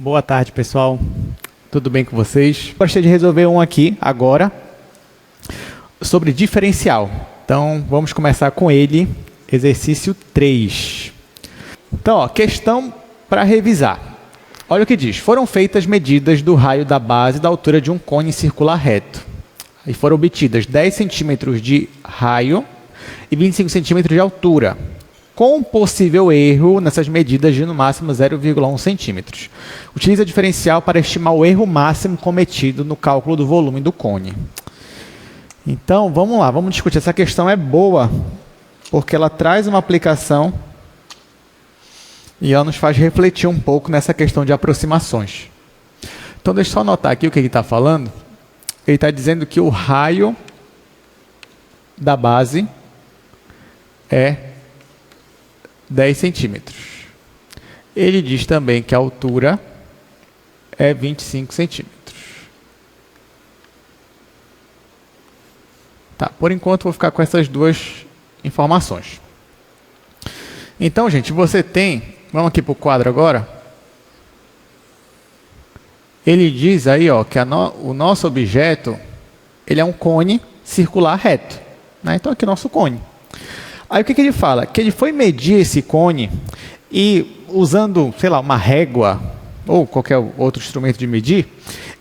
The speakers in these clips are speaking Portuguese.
Boa tarde, pessoal. Tudo bem com vocês? Gostaria de resolver um aqui, agora, sobre diferencial. Então, vamos começar com ele, exercício 3. Então, questão para revisar. Olha o que diz. Foram feitas medidas do raio da base da altura de um cone circular reto. E foram obtidas 10 centímetros de raio e 25 centímetros de altura, com um possível erro nessas medidas de no máximo 0,1 centímetros. Utiliza diferencial para estimar o erro máximo cometido no cálculo do volume do cone. Então, vamos lá, vamos discutir. Essa questão é boa, porque ela traz uma aplicação e ela nos faz refletir um pouco nessa questão de aproximações. Então, deixa eu só anotar aqui o que ele está falando. Ele está dizendo que o raio da base é 10 centímetros. Ele diz também que a altura é 25 centímetros. Tá, por enquanto vou ficar com essas duas informações. Então, gente, você tem... Vamos aqui para o quadro agora. Ele diz aí, que o nosso objeto ele é um cone circular reto. Né? Então, aqui é o nosso cone. Aí o que ele fala? Que ele foi medir esse cone e usando, sei lá, uma régua ou qualquer outro instrumento de medir,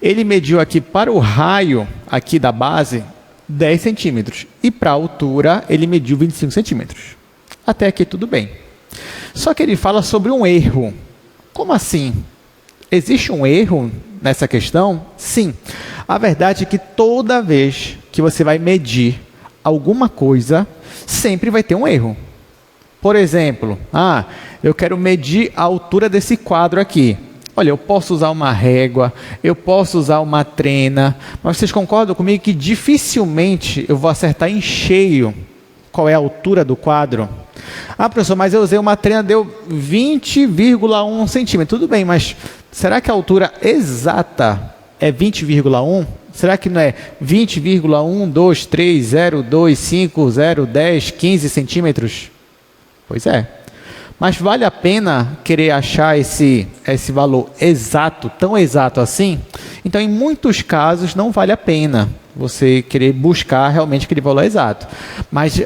ele mediu aqui para o raio aqui da base 10 centímetros e para a altura ele mediu 25 centímetros. Até aqui tudo bem. Só que ele fala sobre um erro. Como assim? Existe um erro nessa questão? Sim. A verdade é que toda vez que você vai medir alguma coisa, sempre vai ter um erro. Por exemplo, eu quero medir a altura desse quadro aqui. Olha, eu posso usar uma régua, eu posso usar uma trena, mas vocês concordam comigo que dificilmente eu vou acertar em cheio qual é a altura do quadro? Professor, mas eu usei uma trena, deu 20,1 centímetros. Tudo bem, mas será que a altura exata é 20,1? Será que não é 20,1, 2, 3, 0, 2, 5, 0, 10, 15 centímetros? Pois é. Mas vale a pena querer achar esse valor exato, tão exato assim? Então, em muitos casos, não vale a pena você querer buscar realmente aquele valor exato. Mas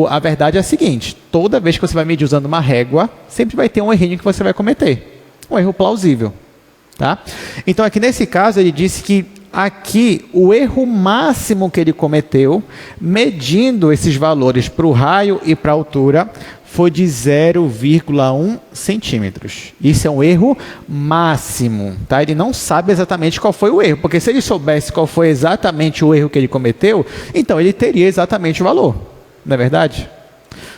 a verdade é a seguinte, toda vez que você vai medir usando uma régua, sempre vai ter um errinho que você vai cometer. Um erro plausível. Tá? Então, aqui nesse caso, ele disse que aqui o erro máximo que ele cometeu, medindo esses valores para o raio e para a altura, foi de 0,1 centímetros. Isso é um erro máximo. Tá? Ele não sabe exatamente qual foi o erro, porque se ele soubesse qual foi exatamente o erro que ele cometeu, então ele teria exatamente o valor. Não é verdade?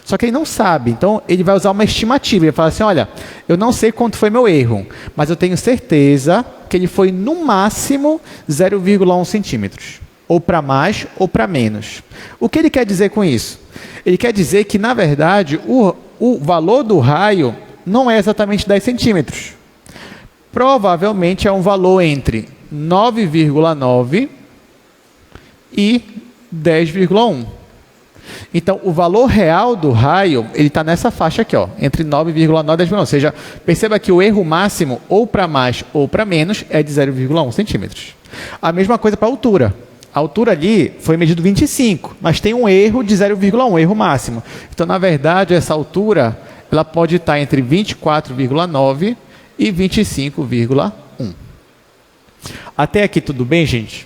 Só que ele não sabe, então ele vai usar uma estimativa. Ele fala assim, olha, eu não sei quanto foi meu erro, mas eu tenho certeza que ele foi no máximo 0,1 centímetros. Ou para mais ou para menos. O que ele quer dizer com isso? Ele quer dizer que, na verdade, o valor do raio não é exatamente 10 centímetros. Provavelmente é um valor entre 9,9 e 10,1. Então, o valor real do raio, ele está nessa faixa aqui, entre 9,9 e 10,1. Ou seja, perceba que o erro máximo, ou para mais ou para menos, é de 0,1 centímetros. A mesma coisa para a altura. A altura ali foi medido 25, mas tem um erro de 0,1, erro máximo. Então, na verdade, essa altura ela pode estar entre 24,9 e 25,1. Até aqui tudo bem, gente?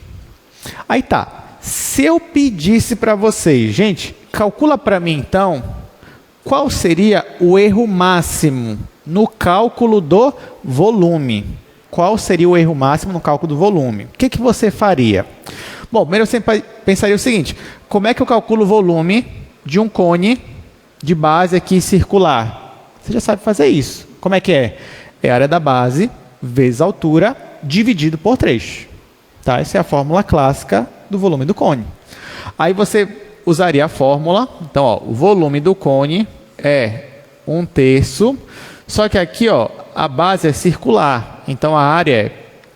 Aí tá. Se eu pedisse para vocês, gente, calcula para mim então, qual seria o erro máximo no cálculo do volume? Qual seria o erro máximo no cálculo do volume? O que você faria? Bom, primeiro você pensaria o seguinte, como é que eu calculo o volume de um cone de base aqui circular? Você já sabe fazer isso. Como é que é? É a área da base vezes a altura dividido por 3. Tá? Essa é a fórmula clássica do volume do cone. Aí você usaria a fórmula, então, o volume do cone é 1/3, só que aqui, a base é circular, então a área é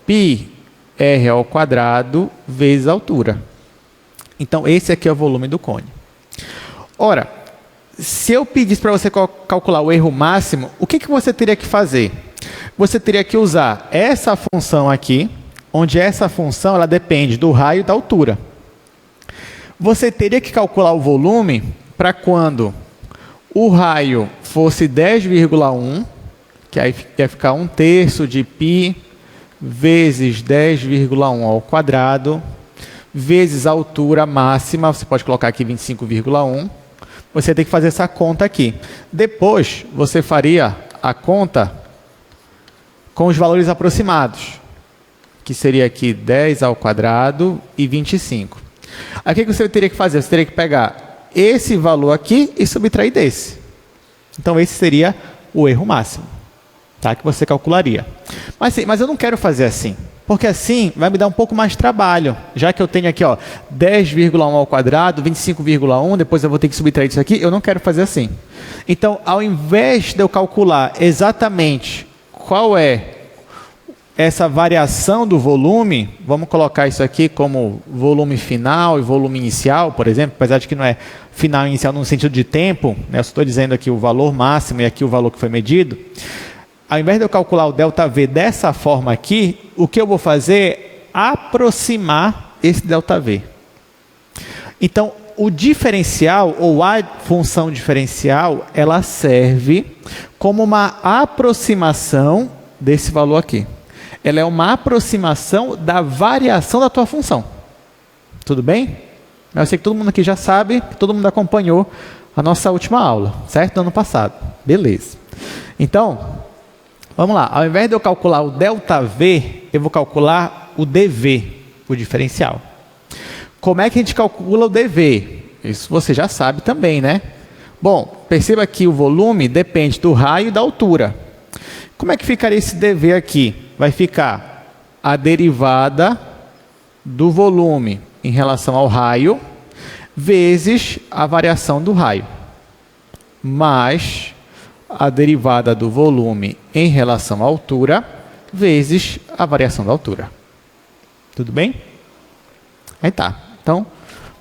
πr ao quadrado vezes a altura. Então, esse aqui é o volume do cone. Ora, se eu pedisse para você calcular o erro máximo, o que você teria que fazer? você teria que usar essa função aqui, onde essa função ela depende do raio e da altura. Você teria que calcular o volume para quando o raio fosse 10,1, que aí ia ficar 1/3 de π vezes 10,1 ao quadrado, vezes a altura máxima, você pode colocar aqui 25,1. Você tem que fazer essa conta aqui. Depois, você faria a conta com os valores aproximados, que seria aqui 10 ao quadrado e 25. Aí o que você teria que fazer? Você teria que pegar esse valor aqui e subtrair desse. Então, esse seria o erro máximo, tá? Que você calcularia. Mas eu não quero fazer assim, porque assim vai me dar um pouco mais de trabalho, já que eu tenho aqui 10,1 ao quadrado, 25,1, depois eu vou ter que subtrair isso aqui, eu não quero fazer assim. Então, ao invés de eu calcular exatamente qual é essa variação do volume, vamos colocar isso aqui como volume final e volume inicial, por exemplo, apesar de que não é final e inicial no sentido de tempo, né? Eu estou dizendo aqui o valor máximo e aqui o valor que foi medido. Ao invés de eu calcular o ΔV dessa forma aqui, o que eu vou fazer é aproximar esse ΔV. Então, o diferencial, ou a função diferencial, ela serve como uma aproximação desse valor aqui. Ela é uma aproximação da variação da tua função. Tudo bem? Eu sei que todo mundo aqui já sabe, que todo mundo acompanhou a nossa última aula, certo? Do ano passado. Beleza. Então, vamos lá. Ao invés de eu calcular o ΔV, eu vou calcular o dV, o diferencial. Como é que a gente calcula o dV? Isso você já sabe também, né? Bom, perceba que o volume depende do raio e da altura. Como é que ficaria esse dV aqui? Vai ficar a derivada do volume em relação ao raio vezes a variação do raio, mais a derivada do volume em relação à altura vezes a variação da altura. Tudo bem? Aí tá. Então,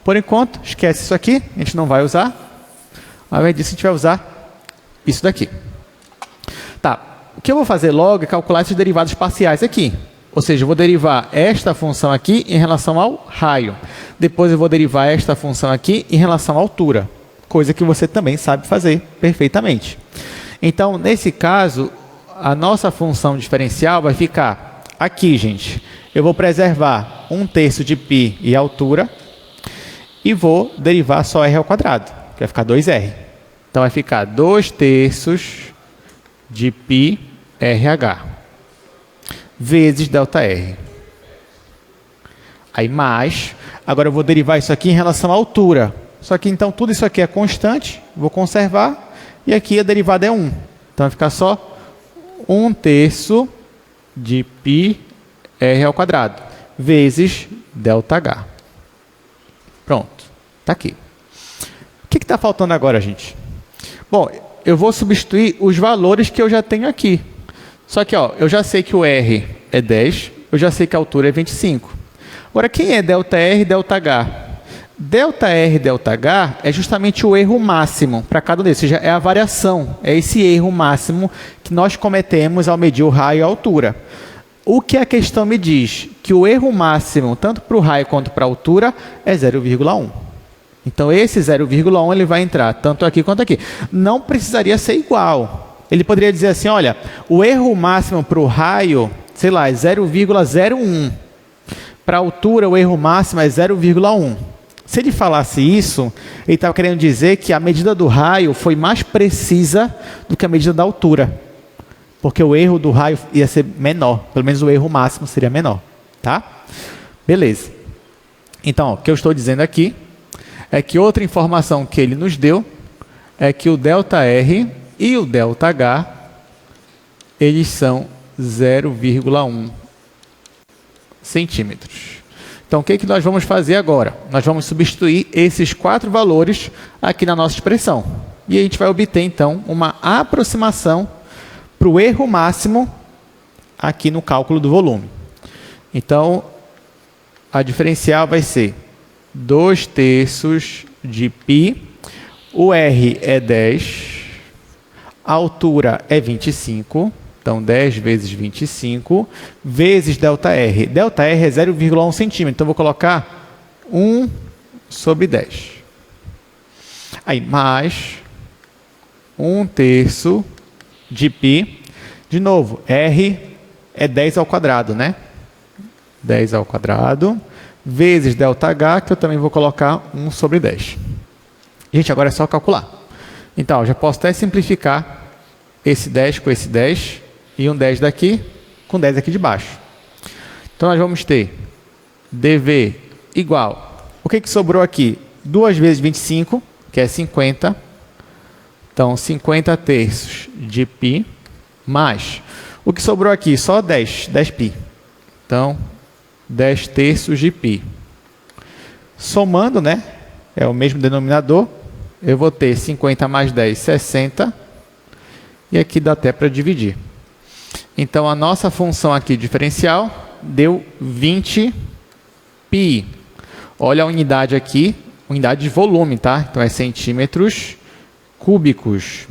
por enquanto, esquece isso aqui, a gente não vai usar. Ao invés disso, a gente vai usar isso daqui. Tá. O que eu vou fazer logo é calcular esses derivados parciais aqui. Ou seja, eu vou derivar esta função aqui em relação ao raio. Depois eu vou derivar esta função aqui em relação à altura. Coisa que você também sabe fazer perfeitamente. Então, nesse caso, a nossa função diferencial vai ficar aqui, gente. Eu vou preservar 1/3 de π e altura e vou derivar só r ao quadrado, que vai ficar 2r. Então, vai ficar 2/3 de π RH vezes ΔR. Aí mais, agora eu vou derivar isso aqui em relação à altura. Só que então tudo isso aqui é constante, vou conservar, e aqui a derivada é 1. Então vai ficar só 1/3 de π R ao quadrado vezes ΔH. Pronto, está aqui. O que está faltando agora, gente? Bom, eu vou substituir os valores que eu já tenho aqui. Só que eu já sei que o R é 10, eu já sei que a altura é 25. Agora, quem é ΔR e ΔH? ΔR e ΔH é justamente o erro máximo para cada um desses, ou seja, é a variação, é esse erro máximo que nós cometemos ao medir o raio e a altura. O que a questão me diz? Que o erro máximo, tanto para o raio quanto para a altura, é 0,1. Então, esse 0,1 ele vai entrar tanto aqui quanto aqui. Não precisaria ser igual. Ele poderia dizer assim, olha, o erro máximo para o raio, sei lá, é 0,01. Para a altura, o erro máximo é 0,1. Se ele falasse isso, ele estava querendo dizer que a medida do raio foi mais precisa do que a medida da altura. Porque o erro do raio ia ser menor. Pelo menos o erro máximo seria menor. Tá? Beleza. Então, o que eu estou dizendo aqui é que outra informação que ele nos deu é que o ΔR e o ΔH, eles são 0,1 centímetros. Então, o que nós vamos fazer agora? Nós vamos substituir esses 4 valores aqui na nossa expressão. E a gente vai obter, então, uma aproximação para o erro máximo aqui no cálculo do volume. Então, a diferencial vai ser 2/3 de π, o R é 10, a altura é 25, Então, 10 vezes 25 vezes ΔR. ΔR é 0,1 centímetro. Então, vou colocar 1 sobre 10. Aí, mais 1/3 de π. De novo, R é 10 ao quadrado, né? 10 ao quadrado vezes ΔH, que eu também vou colocar 1 sobre 10. Gente, agora é só calcular. Então, eu já posso até simplificar esse 10 com esse 10 e um 10 daqui com 10 aqui de baixo. Então, nós vamos ter dV igual... O que sobrou aqui? 2 vezes 25, que é 50. Então, 50/3 de π, mais... O que sobrou aqui? Só 10π. Então, 10/3 de π. Somando, né? É o mesmo denominador. Eu vou ter 50 mais 10, 60. E aqui dá até para dividir. Então, a nossa função aqui diferencial deu 20π. Olha a unidade aqui, unidade de volume, tá? Então, é centímetros cúbicos.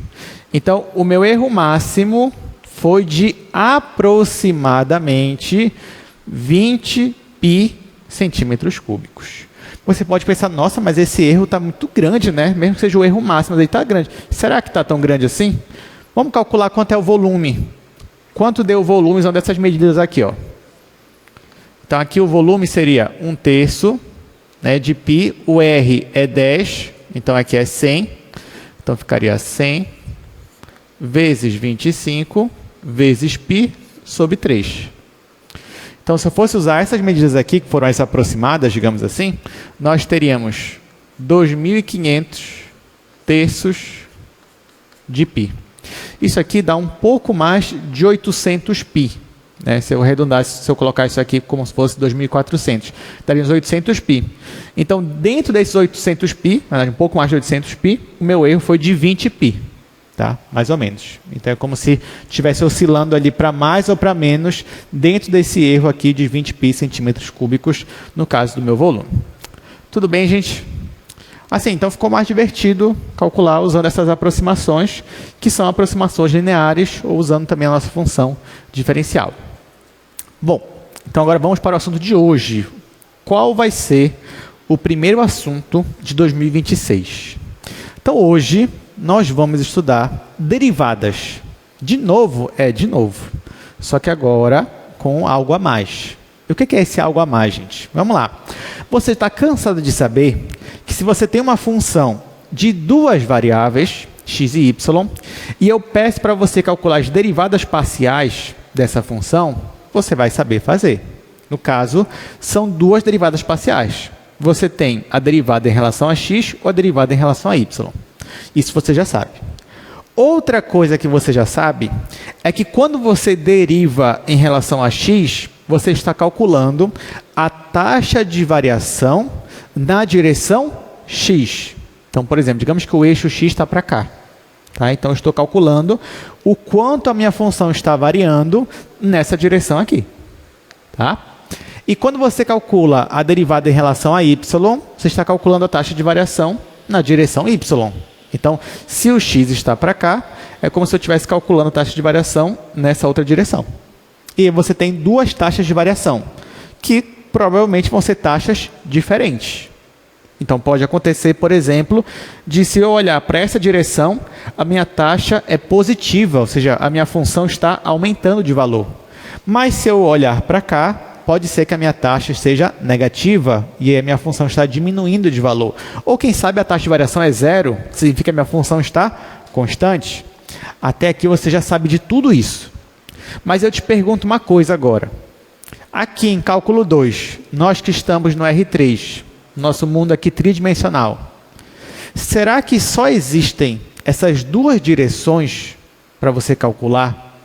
Então, o meu erro máximo foi de aproximadamente 20π centímetros cúbicos. Você pode pensar, nossa, mas esse erro está muito grande, né? Mesmo que seja o erro máximo, ele está grande. Será que está tão grande assim? Vamos calcular quanto é o volume. Quanto deu o volume usando essas medidas aqui, ó. Então, aqui o volume seria 1/3, né, de π. O R é 10, então aqui é 100. Então, ficaria 100 vezes 25 vezes π sobre 3. Então, se eu fosse usar essas medidas aqui, que foram as aproximadas, digamos assim, nós teríamos 2.500 terços de π. Isso aqui dá um pouco mais de 800 π. Né? Se eu arredondasse, se eu colocar isso aqui como se fosse 2.400, daria uns 800 π. Então, dentro desses 800 π, um pouco mais de 800 π, o meu erro foi de 20 π. Tá? Mais ou menos. Então, é como se estivesse oscilando ali para mais ou para menos dentro desse erro aqui de 20 π centímetros cúbicos, no caso do meu volume. Tudo bem, gente? Assim, então ficou mais divertido calcular usando essas aproximações, que são aproximações lineares, ou usando também a nossa função diferencial. Bom, então agora vamos para o assunto de hoje. Qual vai ser o primeiro assunto de 2026? Então, hoje nós vamos estudar derivadas. De novo. Só que agora com algo a mais. E o que é esse algo a mais, gente? Vamos lá. Você está cansado de saber que se você tem uma função de duas variáveis, x e y, e eu peço para você calcular as derivadas parciais dessa função, você vai saber fazer. No caso, são duas derivadas parciais. Você tem a derivada em relação a x ou a derivada em relação a y. Isso você já sabe. Outra coisa que você já sabe é que quando você deriva em relação a x, você está calculando a taxa de variação na direção x. Então, por exemplo, digamos que o eixo x está para cá. Tá? Então, eu estou calculando o quanto a minha função está variando nessa direção aqui. Tá? E quando você calcula a derivada em relação a y, você está calculando a taxa de variação na direção y. Então, se o x está para cá, é como se eu estivesse calculando a taxa de variação nessa outra direção. E você tem duas taxas de variação, que provavelmente vão ser taxas diferentes. Então, pode acontecer, por exemplo, de se eu olhar para essa direção, a minha taxa é positiva, ou seja, a minha função está aumentando de valor. Mas se eu olhar para cá, pode ser que a minha taxa seja negativa e a minha função está diminuindo de valor. Ou quem sabe a taxa de variação é zero, significa que a minha função está constante. Até aqui você já sabe de tudo isso. Mas eu te pergunto uma coisa agora. Aqui em cálculo 2, nós que estamos no R3, nosso mundo aqui tridimensional, será que só existem essas duas direções para você calcular?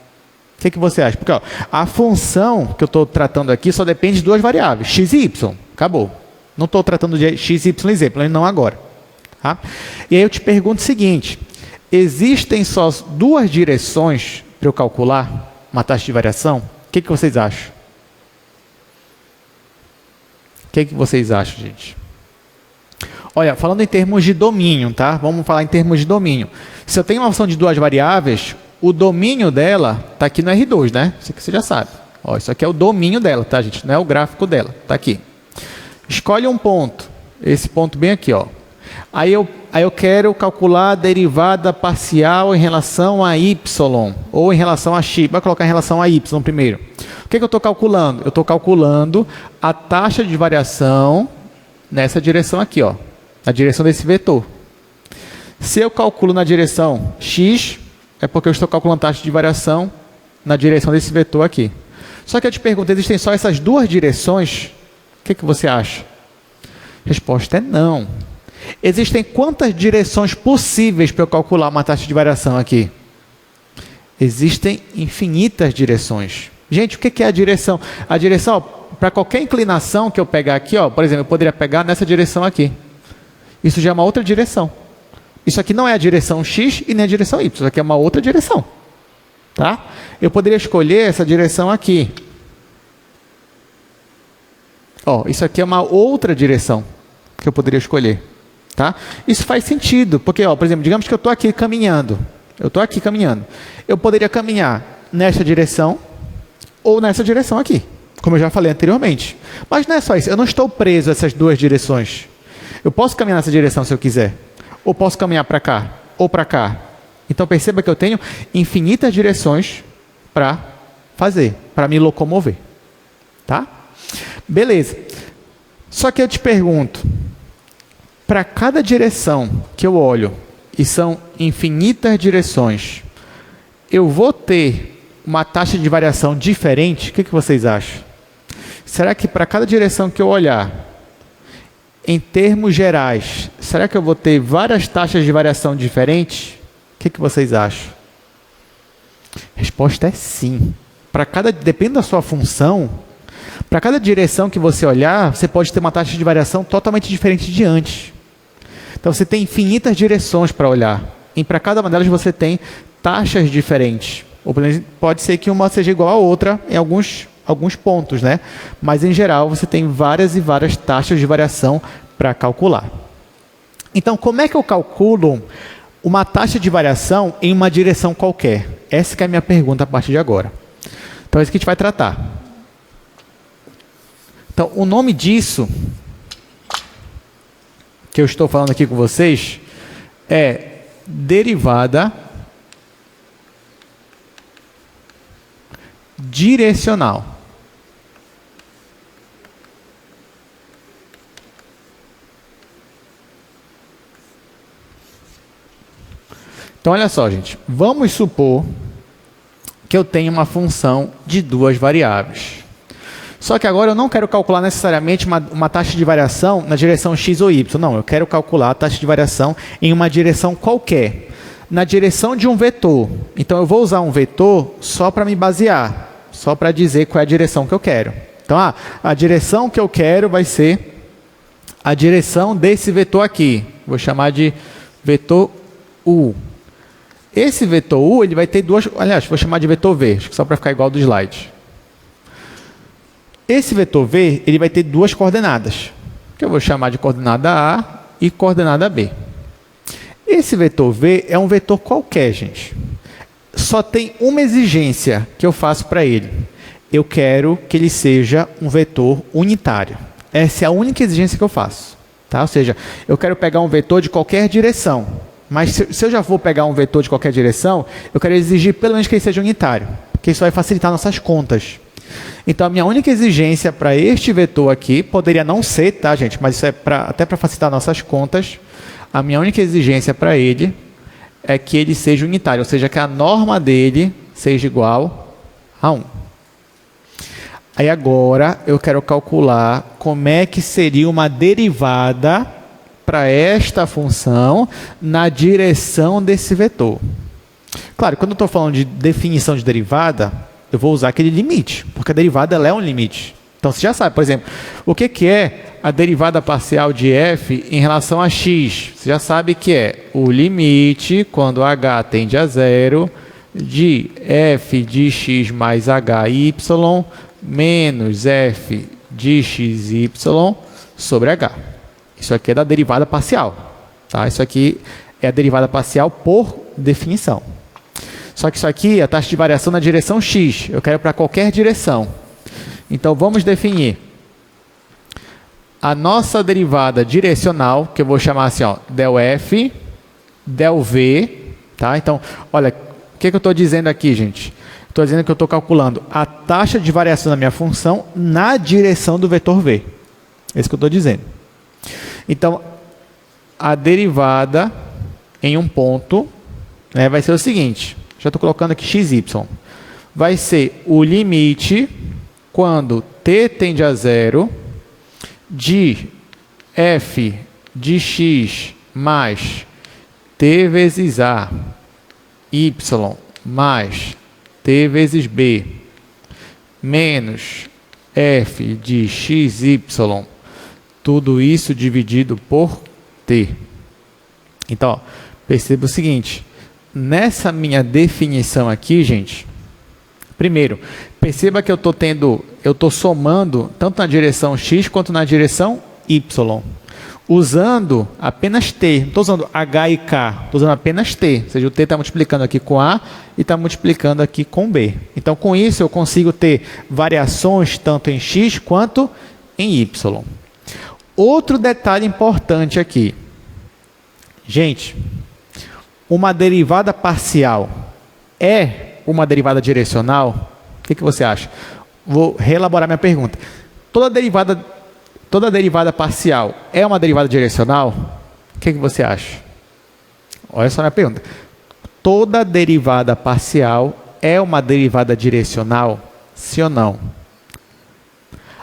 O que você acha? Porque ó, a função que eu estou tratando aqui só depende de duas variáveis, x e y. Acabou. Não estou tratando de x, y e z, não agora. Tá? E aí eu te pergunto o seguinte, existem só duas direções para eu calcular uma taxa de variação? O que vocês acham? O que vocês acham, gente? Olha, falando em termos de domínio, tá? Vamos falar em termos de domínio. Se eu tenho uma função de duas variáveis, o domínio dela está aqui no R2, né? Isso aqui você já sabe. Ó, isso aqui é o domínio dela, tá, gente? Não é o gráfico dela, está aqui. Escolhe um ponto, esse ponto bem aqui, ó. Aí eu quero calcular a derivada parcial em relação a y, ou em relação a x. Vai colocar em relação a y primeiro. O que eu estou calculando? Eu estou calculando a taxa de variação nessa direção aqui, ó, na direção desse vetor. Se eu calculo na direção x, é porque eu estou calculando a taxa de variação na direção desse vetor aqui. Só que eu te pergunto, existem só essas duas direções? O que você acha? A resposta é não. Existem quantas direções possíveis para eu calcular uma taxa de variação aqui? Existem infinitas direções. Gente, o que é a direção? A direção, para qualquer inclinação que eu pegar aqui, ó, por exemplo, eu poderia pegar nessa direção aqui. Isso já é uma outra direção. Isso aqui não é a direção x e nem a direção y. Isso aqui é uma outra direção. Tá? Eu poderia escolher essa direção aqui. Ó, isso aqui é uma outra direção que eu poderia escolher. Tá? Isso faz sentido, porque, ó, por exemplo, digamos que eu estou aqui caminhando. Eu poderia caminhar nessa direção ou nessa direção aqui, como eu já falei anteriormente. Mas não é só isso, eu não estou preso a essas duas direções. Eu posso caminhar nessa direção se eu quiser, ou posso caminhar para cá, ou para cá. Então perceba que eu tenho infinitas direções para fazer, para me locomover. Tá? Beleza. Só que eu te pergunto, para cada direção que eu olho, e são infinitas direções, eu vou ter uma taxa de variação diferente? O que vocês acham? Será que para cada direção que eu olhar, em termos gerais, será que eu vou ter várias taxas de variação diferentes? O que vocês acham? A resposta é sim. Depende da sua função, para cada direção que você olhar, você pode ter uma taxa de variação totalmente diferente de antes. Então, você tem infinitas direções para olhar. E para cada uma delas você tem taxas diferentes. Ou pode ser que uma seja igual à outra em alguns pontos, né? Mas, em geral, você tem várias e várias taxas de variação para calcular. Então, como é que eu calculo uma taxa de variação em uma direção qualquer? Essa que é a minha pergunta a partir de agora. Então, é isso que a gente vai tratar. Então, o nome disso que eu estou falando aqui com vocês é derivada direcional. Então, olha só, gente. Vamos supor que eu tenho uma função de duas variáveis. Só que agora eu não quero calcular necessariamente uma taxa de variação na direção x ou y. Não, eu quero calcular a taxa de variação em uma direção qualquer. Na direção de um vetor. Então, eu vou usar um vetor só para me basear. Só para dizer qual é a direção que eu quero. Então, a direção que eu quero vai ser a direção desse vetor aqui. Vou chamar de vetor U. Esse vetor U, ele vai ter duas... Aliás, vou chamar de vetor V, só para ficar igual ao do slide. Esse vetor V, ele vai ter duas coordenadas, que eu vou chamar de coordenada A e coordenada B. Esse vetor V é um vetor qualquer, gente. Só tem uma exigência que eu faço para ele. Eu quero que ele seja um vetor unitário. Essa é a única exigência que eu faço. Tá? Ou seja, eu quero pegar um vetor de qualquer direção. Mas se eu já vou pegar um vetor de qualquer direção, eu quero exigir pelo menos que ele seja unitário. Porque isso vai facilitar nossas contas. Então, a minha única exigência para este vetor aqui, poderia não ser, tá, gente? Mas isso é até para facilitar nossas contas. A minha única exigência para ele é que ele seja unitário, ou seja, que a norma dele seja igual a 1. Aí agora eu quero calcular como é que seria uma derivada para esta função na direção desse vetor. Claro, quando eu estou falando de definição de derivada, eu vou usar aquele limite, porque a derivada ela é um limite. Então, você já sabe, por exemplo, o que é a derivada parcial de f em relação a x? Você já sabe que é o limite, quando h tende a zero, de f de x mais hy menos f de xy sobre h. Isso aqui é da derivada parcial. Tá? Isso aqui é a derivada parcial por definição. Só que isso aqui é a taxa de variação na direção x. Eu quero para qualquer direção. Então, vamos definir a nossa derivada direcional, que eu vou chamar assim, ó, del f, del v. Tá? Então, olha, o que eu estou dizendo aqui, gente? Estou dizendo que eu estou calculando a taxa de variação da minha função na direção do vetor v. É isso que eu estou dizendo. Então, a derivada em um ponto, né, vai ser o seguinte. Já estou colocando aqui xy. Vai ser o limite quando t tende a zero de f de x mais t vezes a y mais t vezes b menos f de xy, tudo isso dividido por t. Então, ó, perceba o seguinte, nessa minha definição aqui, gente, primeiro, perceba que eu estou somando tanto na direção x quanto na direção y, usando apenas t, não estou usando h e k, estou usando apenas t, ou seja, o t está multiplicando aqui com a e está multiplicando aqui com b. Então, com isso, eu consigo ter variações tanto em x quanto em y. Outro detalhe importante aqui. Gente, uma derivada parcial é uma derivada direcional? O que você acha? Vou reelaborar minha pergunta. Toda derivada parcial é uma derivada direcional? O que você acha? Olha só a minha pergunta. Toda derivada parcial é uma derivada direcional? Sim ou não?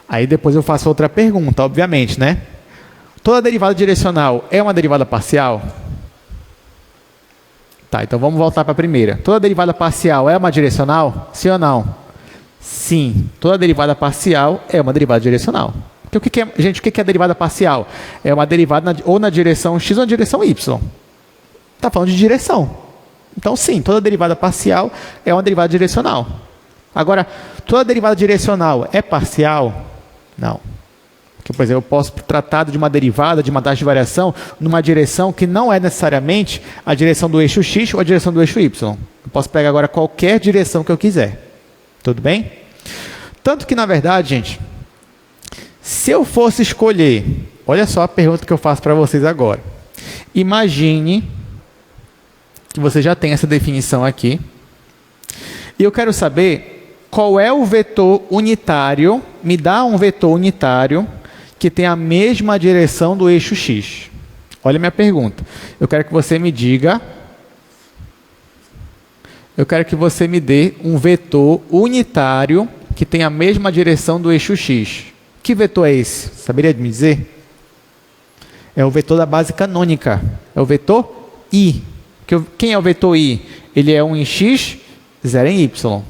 Aí depois eu faço outra pergunta, obviamente, né? Toda derivada direcional é uma derivada parcial? Tá, então vamos voltar para a primeira. Toda derivada parcial é uma direcional? Sim ou não? Sim, toda derivada parcial é uma derivada direcional. Porque o que é, gente, o que é derivada parcial? É uma derivada ou na direção x ou na direção y. Está falando de direção. Então, sim, toda derivada parcial é uma derivada direcional. Agora, toda derivada direcional é parcial? Não. Porque, por exemplo, eu posso tratar de uma derivada, de uma taxa de variação, numa direção que não é necessariamente a direção do eixo x ou a direção do eixo y. Eu posso pegar agora qualquer direção que eu quiser. Tudo bem? Tanto que, na verdade, gente, se eu fosse escolher, olha só a pergunta que eu faço para vocês agora. Imagine que você já tem essa definição aqui. E eu quero saber qual é o vetor unitário, me dá um vetor unitário que tem a mesma direção do eixo x. Olha a minha pergunta. Eu quero que você me diga, eu quero que você me dê um vetor unitário que tem a mesma direção do eixo x. Que vetor é esse? Saberia me dizer? É o vetor da base canônica. É o vetor I. Quem é o vetor I? Ele é 1 em x, 0 em y.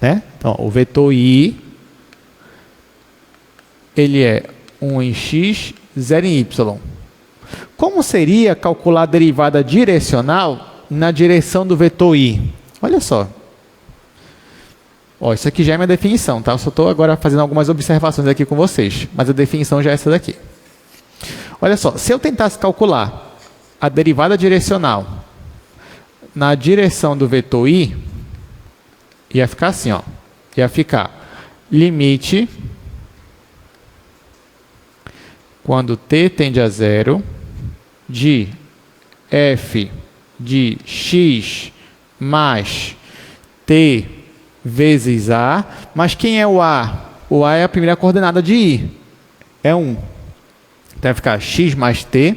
Né? Então, o vetor I, ele é 1 em x, 0 em y. Como seria calcular a derivada direcional na direção do vetor I? Olha só. Ó, isso aqui já é minha definição, tá? Eu só estou agora fazendo algumas observações aqui com vocês, mas a definição já é essa daqui. Olha só, se eu tentasse calcular a derivada direcional na direção do vetor I, ia ficar assim, ó. Ia ficar limite quando t tende a zero de f de x mais t vezes a, mas quem é o a? O a é a primeira coordenada de I, é 1. Então vai ficar x mais t,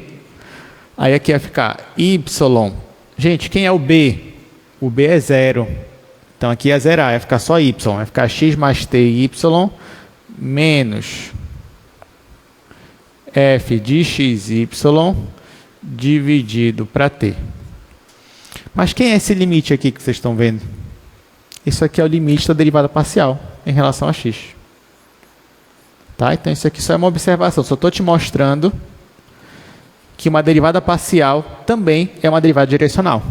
aí aqui vai ficar y. Gente, quem é o b? O b é 0. Então aqui é zerar, vai ficar só y, vai ficar x mais t y menos f de xy dividido para t. Mas quem é esse limite aqui que vocês estão vendo? Isso aqui é o limite da derivada parcial em relação a x. Tá? Então isso aqui só é uma observação, só estou te mostrando que uma derivada parcial também é uma derivada direcional.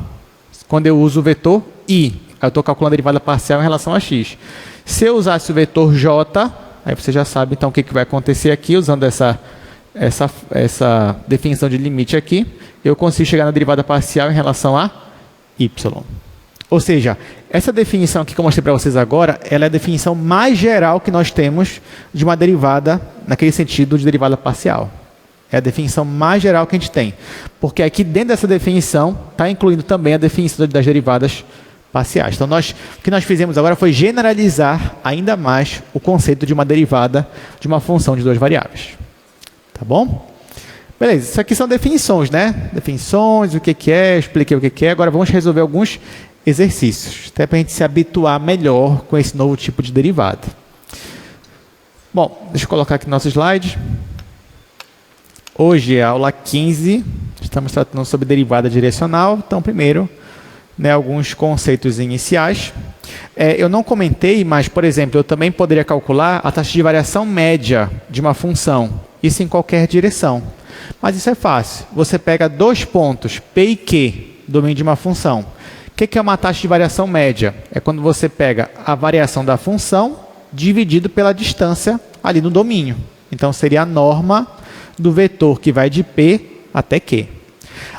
Quando eu uso o vetor I, eu estou calculando a derivada parcial em relação a x. Se eu usasse o vetor j, aí você já sabe então o que vai acontecer aqui, usando essa definição de limite aqui, eu consigo chegar na derivada parcial em relação a y. Ou seja, essa definição aqui que eu mostrei para vocês agora, ela é a definição mais geral que nós temos de uma derivada, naquele sentido de derivada parcial. É a definição mais geral que a gente tem. Porque aqui dentro dessa definição está incluindo também a definição das derivadas parciais. Então, o que nós fizemos agora foi generalizar ainda mais o conceito de uma derivada de uma função de duas variáveis. Tá bom? Beleza, isso aqui são definições, né? Definições, o que é, expliquei o que é. Agora vamos resolver alguns exercícios, até para a gente se habituar melhor com esse novo tipo de derivada. Bom, deixa eu colocar aqui no nosso slide. Hoje é a aula 15, estamos tratando sobre derivada direcional. Então, primeiro, alguns conceitos iniciais. Eu não comentei, mas, por exemplo, eu também poderia calcular a taxa de variação média de uma função, isso em qualquer direção. Mas isso é fácil. Você pega dois pontos, P e Q, domínio de uma função. O que é uma taxa de variação média? É quando você pega a variação da função dividido pela distância ali no domínio. Então, seria a norma do vetor que vai de P até Q.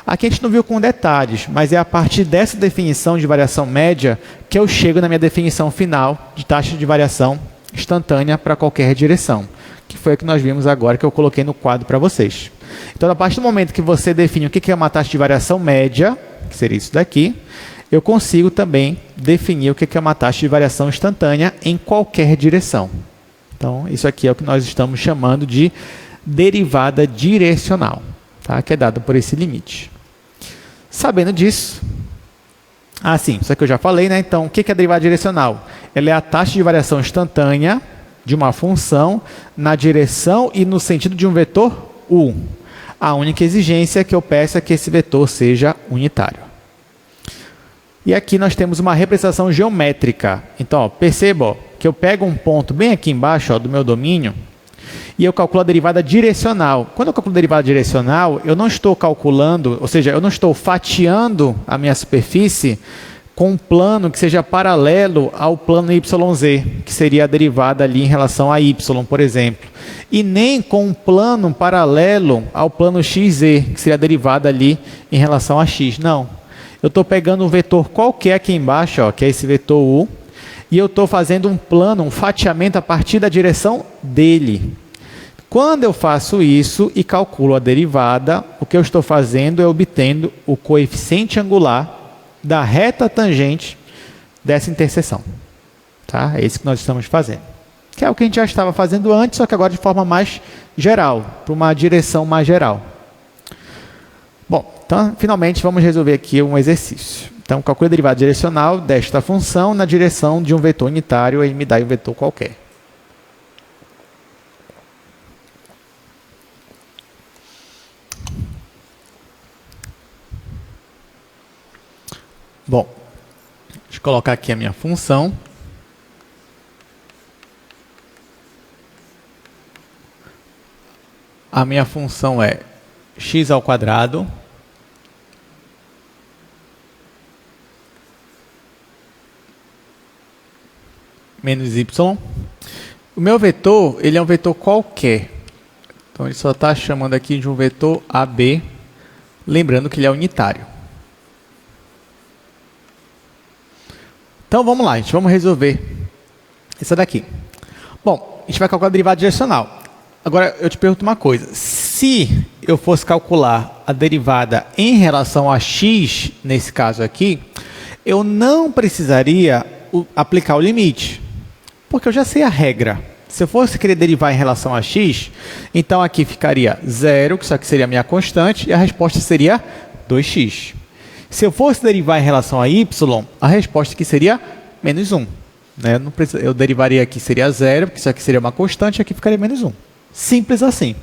Aqui a gente não viu com detalhes, mas é a partir dessa definição de variação média que eu chego na minha definição final de taxa de variação instantânea para qualquer direção, que foi a que nós vimos agora, que eu coloquei no quadro para vocês. Então, a partir do momento que você define o que é uma taxa de variação média, que seria isso daqui, eu consigo também definir o que é uma taxa de variação instantânea em qualquer direção. Então, isso aqui é o que nós estamos chamando de derivada direcional, tá? Que é dada por esse limite. Sabendo disso, sim, isso aqui eu já falei, né? Então, o que é a derivada direcional? Ela é a taxa de variação instantânea de uma função na direção e no sentido de um vetor U. A única exigência que eu peço é que esse vetor seja unitário. E aqui nós temos uma representação geométrica. Então, perceba que eu pego um ponto bem aqui embaixo do meu domínio e eu calculo a derivada direcional. Quando eu calculo a derivada direcional, eu não estou calculando, ou seja, eu não estou fatiando a minha superfície com um plano que seja paralelo ao plano YZ, que seria a derivada ali em relação a Y, por exemplo. E nem com um plano paralelo ao plano XZ, que seria a derivada ali em relação a X. Não. Eu estou pegando um vetor qualquer aqui embaixo, que é esse vetor U, e eu estou fazendo um plano, um fatiamento a partir da direção dele. Quando eu faço isso e calculo a derivada, o que eu estou fazendo é obtendo o coeficiente angular da reta tangente dessa interseção. Tá? É isso que nós estamos fazendo. Que é o que a gente já estava fazendo antes, só que agora de forma mais geral, para uma direção mais geral. Bom, então, finalmente, vamos resolver aqui um exercício. Então, calcule a derivada direcional desta função na direção de um vetor unitário e me dá um vetor qualquer. Bom, deixa eu colocar aqui a minha função. A minha função é x ao quadrado menos y. O meu vetor, ele é um vetor qualquer. Então, ele só está chamando aqui de um vetor AB, lembrando que ele é unitário. Então, vamos lá, gente. Vamos resolver essa daqui. Bom, a gente vai calcular a derivada direcional. Agora, eu te pergunto uma coisa. Se eu fosse calcular a derivada em relação a x, nesse caso aqui, eu não precisaria aplicar o limite, porque eu já sei a regra. Se eu fosse querer derivar em relação a x, então aqui ficaria 0, que isso aqui seria a minha constante, e a resposta seria 2x. Se eu fosse derivar em relação a y, a resposta aqui seria menos 1. Né? Eu derivaria aqui, seria 0, porque isso aqui seria uma constante, e aqui ficaria menos 1. Simples assim.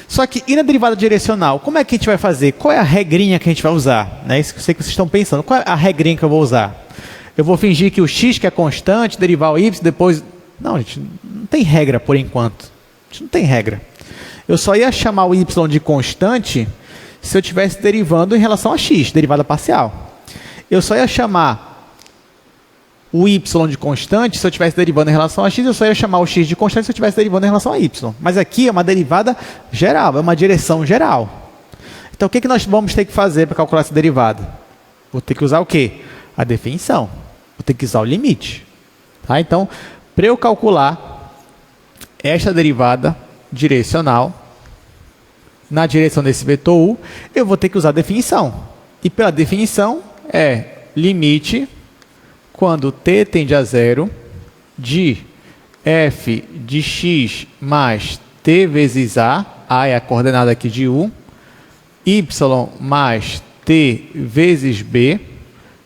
Só que, e na derivada direcional, como é que a gente vai fazer? Qual é a regrinha que a gente vai usar? Né? Isso que eu sei que vocês estão pensando. Qual é a regrinha que eu vou usar? Eu vou fingir que o x, que é constante, derivar o y, depois... Não, gente, não tem regra por enquanto. A gente não tem regra. Eu só ia chamar o y de constante se eu estivesse derivando em relação a x, derivada parcial. Eu só ia chamar o y de constante se eu estivesse derivando em relação a x, eu só ia chamar o x de constante se eu estivesse derivando em relação a y. Mas aqui é uma derivada geral, é uma direção geral. Então, o que nós vamos ter que fazer para calcular essa derivada? Vou ter que usar o quê? A definição. Vou ter que usar o limite. Tá? Então, para eu calcular esta derivada direcional na direção desse vetor u, eu vou ter que usar a definição. E pela definição é limite quando t tende a zero de f de x mais t vezes a é a coordenada aqui de u, y mais t vezes b,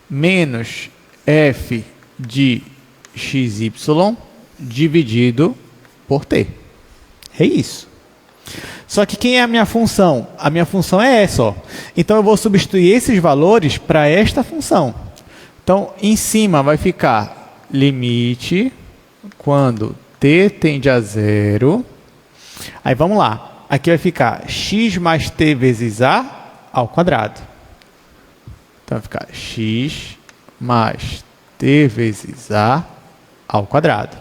menos f de xy dividido por t. É isso. Só que quem é a minha função? A minha função é essa, ó. Então eu vou substituir esses valores para esta função. Então, em cima vai ficar limite quando t tende a zero. Aí vamos lá. Aqui vai ficar x mais t vezes a ao quadrado. Então vai ficar x mais t vezes a ao quadrado.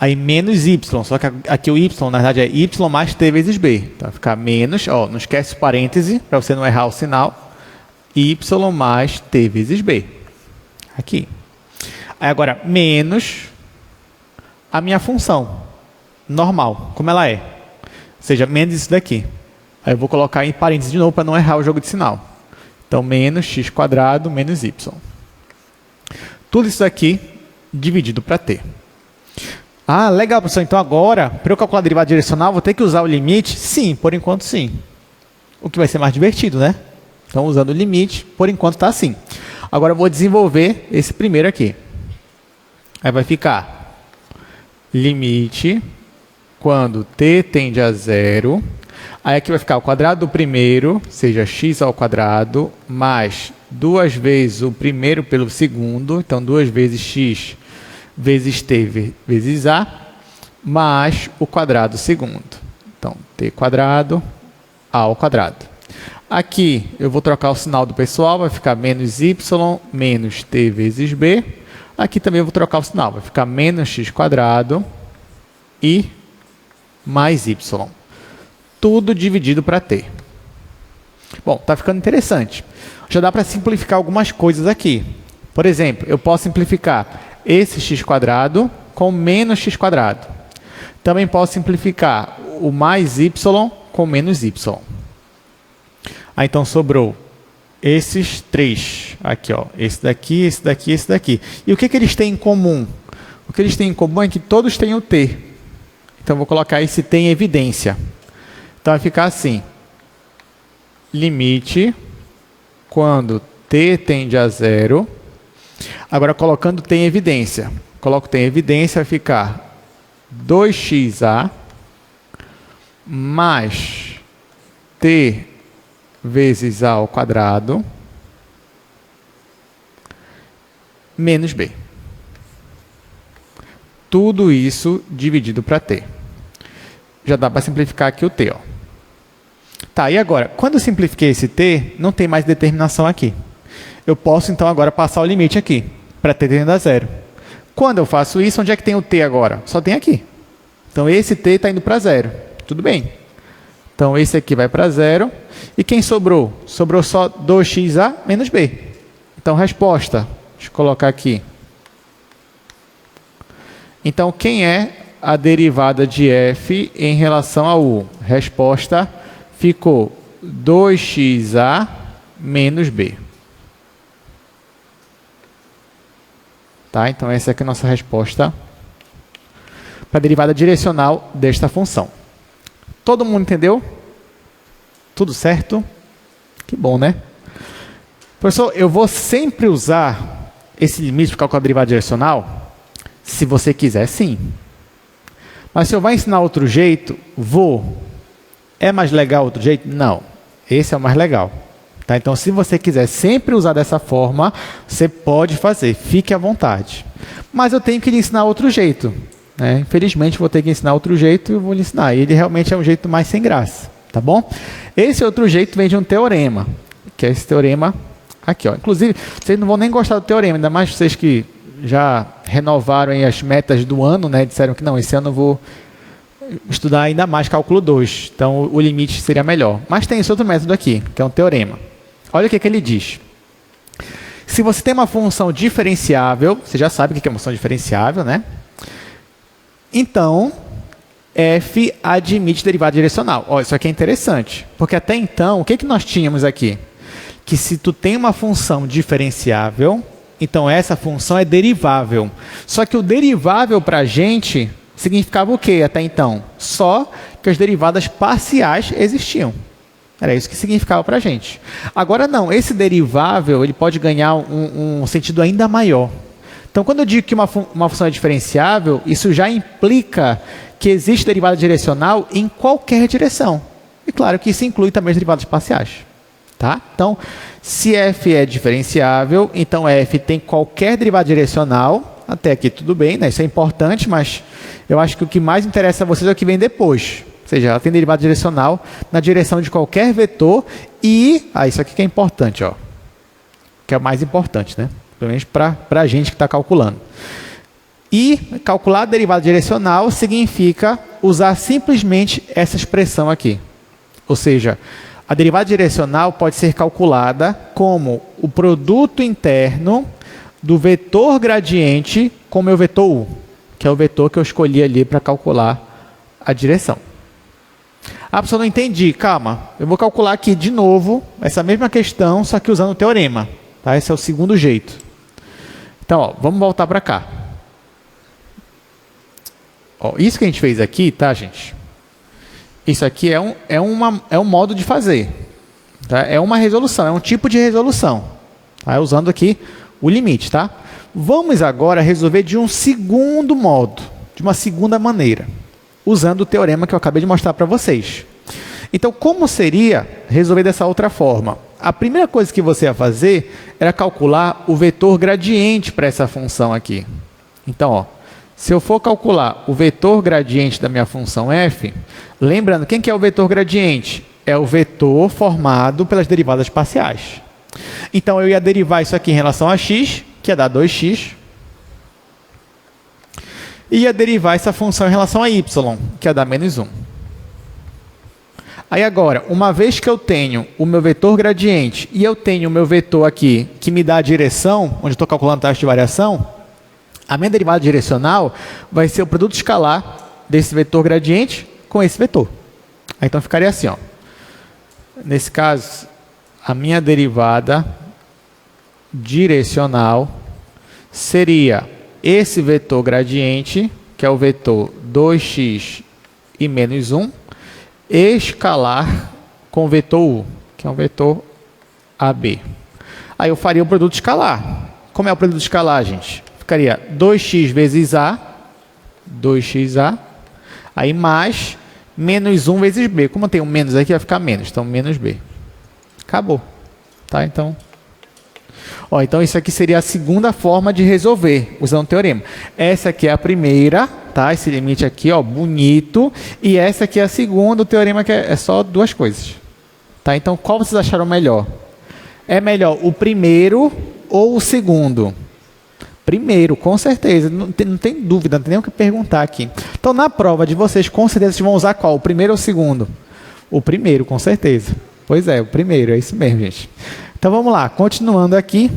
Aí menos y, só que aqui o y, na verdade, é y mais t vezes b. Então vai ficar menos, ó, não esquece o parêntese, para você não errar o sinal, y mais t vezes b. Aqui. Aí agora, menos a minha função normal, como ela é. Ou seja, menos isso daqui. Aí eu vou colocar em parênteses de novo para não errar o jogo de sinal. Então, menos x quadrado menos y. Tudo isso aqui dividido para t. Ah, legal, professor. Então agora, para eu calcular a derivada direcional, vou ter que usar o limite? Sim, por enquanto sim. O que vai ser mais divertido, né? Então, usando o limite, por enquanto está assim. Agora eu vou desenvolver esse primeiro aqui. Aí vai ficar limite quando t tende a zero. Aí aqui vai ficar o quadrado do primeiro, seja x ao quadrado, mais 2 vezes o primeiro pelo segundo, então 2 vezes x vezes t vezes a, mais o quadrado segundo. Então, t quadrado ao quadrado. Aqui eu vou trocar o sinal do pessoal, vai ficar menos y menos t vezes b. Aqui também eu vou trocar o sinal, vai ficar menos x quadrado e mais y. Tudo dividido para t. Bom, está ficando interessante. Já dá para simplificar algumas coisas aqui. Por exemplo, eu posso simplificar esse x quadrado com menos x quadrado. Também posso simplificar o mais y com menos y. Aí, então, sobrou esses três. Aqui, ó, esse daqui, esse daqui, esse daqui. E o que eles têm em comum? O que eles têm em comum é que todos têm o t. Então, vou colocar esse t em evidência. Então, vai ficar assim. Limite quando t tende a zero. Agora, colocando t em evidência. Coloco t em evidência, vai ficar 2xa mais t vezes a ao quadrado menos b. Tudo isso dividido para t. Já dá para simplificar aqui o t, ó. Tá, e agora? Quando eu simplifiquei esse t, não tem mais determinação aqui. Eu posso, então, agora passar o limite aqui, para t tendendo a zero. Quando eu faço isso, onde é que tem o t agora? Só tem aqui. Então, esse t está indo para zero. Tudo bem. Então, esse aqui vai para zero. E quem sobrou? Sobrou só 2xa menos b. Então, resposta. Deixa eu colocar aqui. Então, quem é a derivada de f em relação a u? Resposta ficou 2xa menos b. Tá? Então, essa aqui é a nossa resposta para a derivada direcional desta função. Todo mundo entendeu? Tudo certo? Que bom, né? Professor, eu vou sempre usar esse limite para calcular a derivada direcional? Se você quiser, sim. Mas se eu vou ensinar outro jeito, vou. É mais legal outro jeito? Não. Esse é o mais legal. Tá? Então, se você quiser sempre usar dessa forma, você pode fazer. Fique à vontade. Mas eu tenho que lhe ensinar outro jeito. Né? Infelizmente, vou ter que ensinar outro jeito e eu vou lhe ensinar. Ele realmente é um jeito mais sem graça. Tá bom? Esse outro jeito vem de um teorema, que é esse teorema aqui. Ó. Inclusive, vocês não vão nem gostar do teorema, ainda mais vocês que já renovaram aí as metas do ano, né? Disseram que não, esse ano eu vou estudar ainda mais cálculo 2. Então, o limite seria melhor. Mas tem esse outro método aqui, que é um teorema. Olha o que ele diz. Se você tem uma função diferenciável, você já sabe o que é uma função diferenciável, né? Então, f admite derivada direcional. Ó, isso aqui é interessante, porque até então, o que nós tínhamos aqui? Que se tu tem uma função diferenciável, então essa função é derivável. Só que o derivável para a gente significava o quê até então? Só que as derivadas parciais existiam. Era isso que significava para a gente. Agora não, esse derivável ele pode ganhar um sentido ainda maior. Então, quando eu digo que uma função é diferenciável, isso já implica que existe derivada direcional em qualquer direção. E claro que isso inclui também as derivadas parciais. Tá? Então, se f é diferenciável, então f tem qualquer derivada direcional. Até aqui tudo bem, né? Isso é importante, mas eu acho que o que mais interessa a vocês é o que vem depois. Ou seja, ela tem derivada direcional na direção de qualquer vetor e... isso aqui que é importante, ó. Que é o mais importante, né? Pelo menos para a gente que está calculando. E calcular a derivada direcional significa usar simplesmente essa expressão aqui. Ou seja, a derivada direcional pode ser calculada como o produto interno do vetor gradiente com o meu vetor u, que é o vetor que eu escolhi ali para calcular a direção. Ah, pessoal, não entendi. Calma, eu vou calcular aqui de novo essa mesma questão, só que usando o teorema. Tá? Esse é o segundo jeito. Então, ó, vamos voltar para cá. Ó, isso que a gente fez aqui, tá, gente? Isso aqui é um modo de fazer. Tá? É uma resolução, é um tipo de resolução. Tá? Usando aqui o limite, tá? Vamos agora resolver de um segundo modo, de uma segunda maneira, usando o teorema que eu acabei de mostrar para vocês. Então, como seria resolver dessa outra forma? A primeira coisa que você ia fazer era calcular o vetor gradiente para essa função aqui. Então, ó, se eu for calcular o vetor gradiente da minha função f, lembrando, quem que é o vetor gradiente? É o vetor formado pelas derivadas parciais. Então, eu ia derivar isso aqui em relação a x, que ia dar 2x, e ia derivar essa função em relação a y, que ia dar menos 1. Aí agora, uma vez que eu tenho o meu vetor gradiente e eu tenho o meu vetor aqui que me dá a direção, onde eu estou calculando a taxa de variação, a minha derivada direcional vai ser o produto escalar desse vetor gradiente com esse vetor. Aí, então ficaria assim, ó. Nesse caso, a minha derivada direcional seria esse vetor gradiente, que é o vetor 2x e menos 1, escalar com o vetor u, que é um vetor AB. Aí eu faria o produto escalar. Como é o produto escalar, gente? Ficaria 2x vezes A, 2xa, aí mais menos 1 vezes B. Como tem um menos aqui, vai ficar menos, então menos B. Acabou. Tá? Então, ó, então isso aqui seria a segunda forma de resolver, usando o teorema. Essa aqui é a primeira, tá? Esse limite aqui, ó, bonito. E essa aqui é a segunda, o teorema que é só duas coisas. Tá? Então, qual vocês acharam melhor? É melhor o primeiro ou o segundo? Primeiro, com certeza. Não tem dúvida, não tem nem o que perguntar aqui. Então, na prova de vocês, com certeza, vocês vão usar qual? O primeiro ou o segundo? O primeiro, com certeza. Pois é, o primeiro, é isso mesmo, gente. Então, vamos lá, continuando aqui.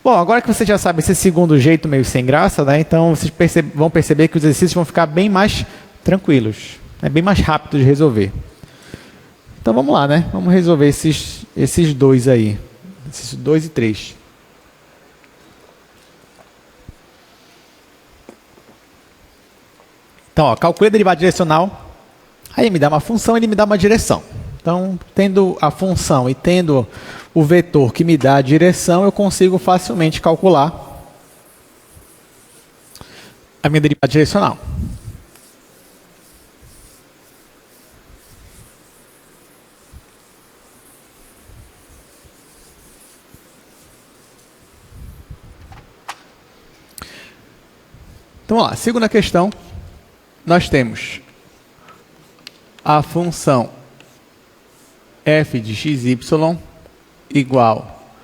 Bom, agora que você já sabe esse segundo jeito meio sem graça, né? Então, vocês vão perceber que os exercícios vão ficar bem mais tranquilos, né? Bem mais rápido de resolver. Então, vamos lá, né? Vamos resolver esses dois aí. Esses 2 e 3. Então, ó, calculei a derivada direcional. Aí me dá uma função, ele me dá uma direção. Então, tendo a função e tendo o vetor que me dá a direção, eu consigo facilmente calcular a minha derivada direcional. Então, vamos lá. Segunda questão, nós temos a função f de xy igual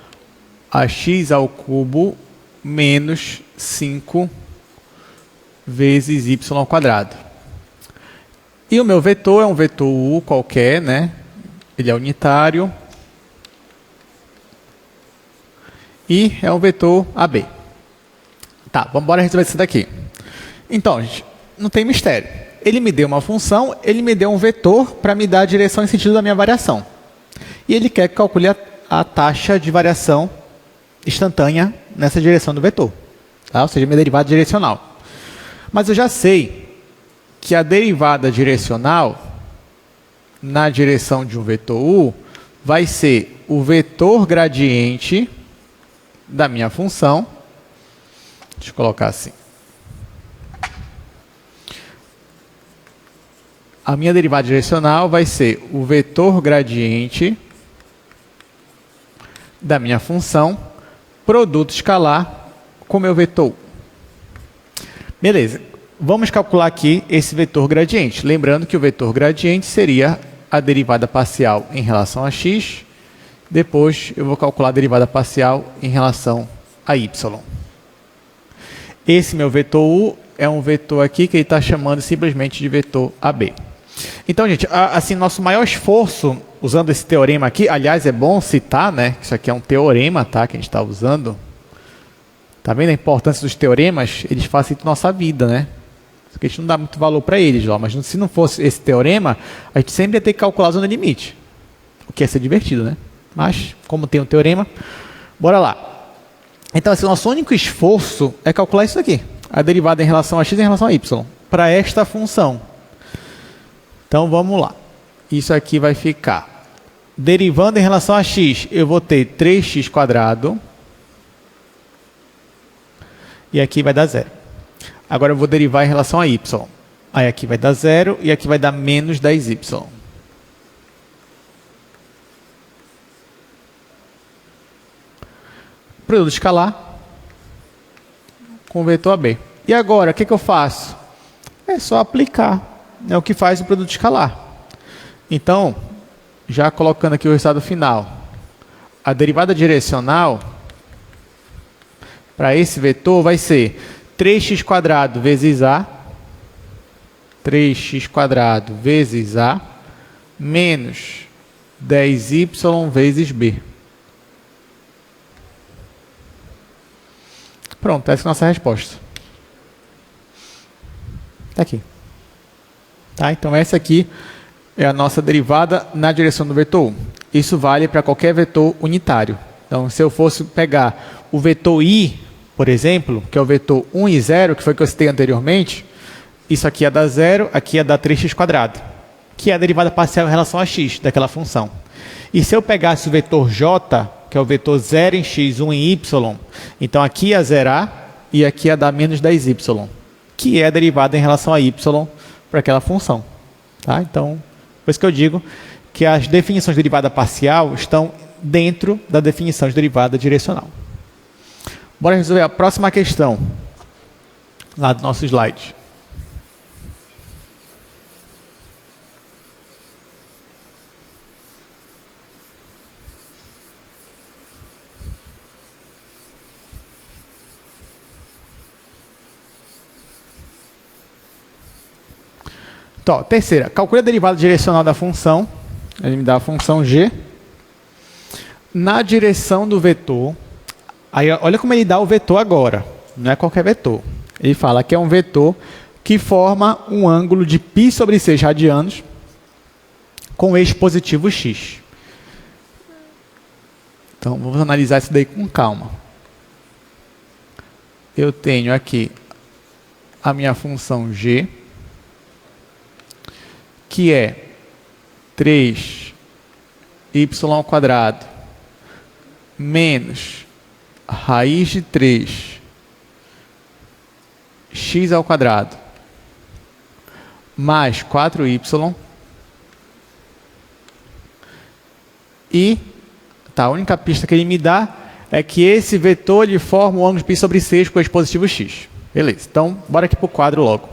a x ao cubo menos 5 vezes y ao quadrado. E o meu vetor é um vetor u qualquer, né? Ele é unitário. I é um vetor AB. Tá, vamos embora resolver isso daqui. Então, gente, não tem mistério. Ele me deu uma função, ele me deu um vetor para me dar a direção e sentido da minha variação. E ele quer que calcule a taxa de variação instantânea nessa direção do vetor. Tá? Ou seja, minha derivada direcional. Mas eu já sei que a derivada direcional na direção de um vetor U vai ser o vetor gradiente da minha função. Deixa eu colocar assim. A minha derivada direcional vai ser o vetor gradiente da minha função, produto escalar com meu vetor U. Beleza. Vamos calcular aqui esse vetor gradiente. Lembrando que o vetor gradiente seria a derivada parcial em relação a x. Depois eu vou calcular a derivada parcial em relação a y. Esse meu vetor U é um vetor aqui que ele está chamando simplesmente de vetor AB. Então, gente, assim, nosso maior esforço usando esse teorema aqui, aliás, é bom citar, né? Isso aqui é um teorema, tá? Que a gente está usando. Tá vendo a importância dos teoremas? Eles facilitam nossa vida, né? A gente não dá muito valor para eles, ó, mas se não fosse esse teorema, a gente sempre ia ter que calcular a zona limite. O que ia ser divertido, né? Mas, como tem um teorema, bora lá. Então, assim, o nosso único esforço é calcular isso aqui. A derivada em relação a x e em relação a y. Para esta função. Então, vamos lá. Isso aqui vai ficar. Derivando em relação a x, eu vou ter 3x². E aqui vai dar 0. Agora eu vou derivar em relação a y. Aí aqui vai dar 0 e aqui vai dar menos 10y. Produto escalar com o vetor AB. E agora, o que eu faço? É só aplicar. É o que faz o produto escalar. Então, já colocando aqui o resultado final. A derivada direcional para esse vetor vai ser 3x² vezes A. 3x² vezes A. Menos 10y vezes B. Pronto, essa é a nossa resposta. Está aqui. Tá? Então, essa aqui é a nossa derivada na direção do vetor U. Isso vale para qualquer vetor unitário. Então, se eu fosse pegar o vetor I, por exemplo, que é o vetor 1 e 0, que foi o que eu citei anteriormente, isso aqui ia dar 0, aqui ia dar 3x², que é a derivada parcial em relação a x daquela função. E se eu pegasse o vetor J, que é o vetor 0 em x, 1 em y, então aqui ia zerar e aqui ia dar menos 10y, que é a derivada em relação a y para aquela função. Tá? Então, por isso que eu digo que as definições de derivada parcial estão dentro da definição de derivada direcional. Bora resolver a próxima questão lá do nosso slide. Então, terceira, calcule a derivada direcional da função. Ele me dá a função g na direção do vetor. Aí, olha como ele dá o vetor agora. Não é qualquer vetor. Ele fala que é um vetor que forma um ângulo de π sobre 6 radianos com eixo positivo x. Então, vamos analisar isso daí com calma. Eu tenho aqui a minha função g, que é 3y² menos raiz de 3 x² mais 4y. E tá, a única pista que ele me dá é que esse vetor ele forma um ângulo de π sobre 6 com eixo positivo x. Beleza, então bora aqui para o quadro logo.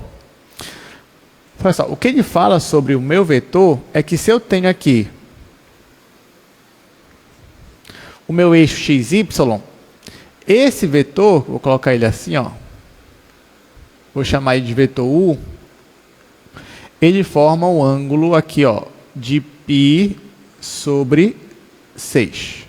Olha só, o que ele fala sobre o meu vetor é que se eu tenho aqui o meu eixo xy, esse vetor, vou colocar ele assim, ó, vou chamar ele de vetor U, ele forma um ângulo aqui, ó, de π sobre 6.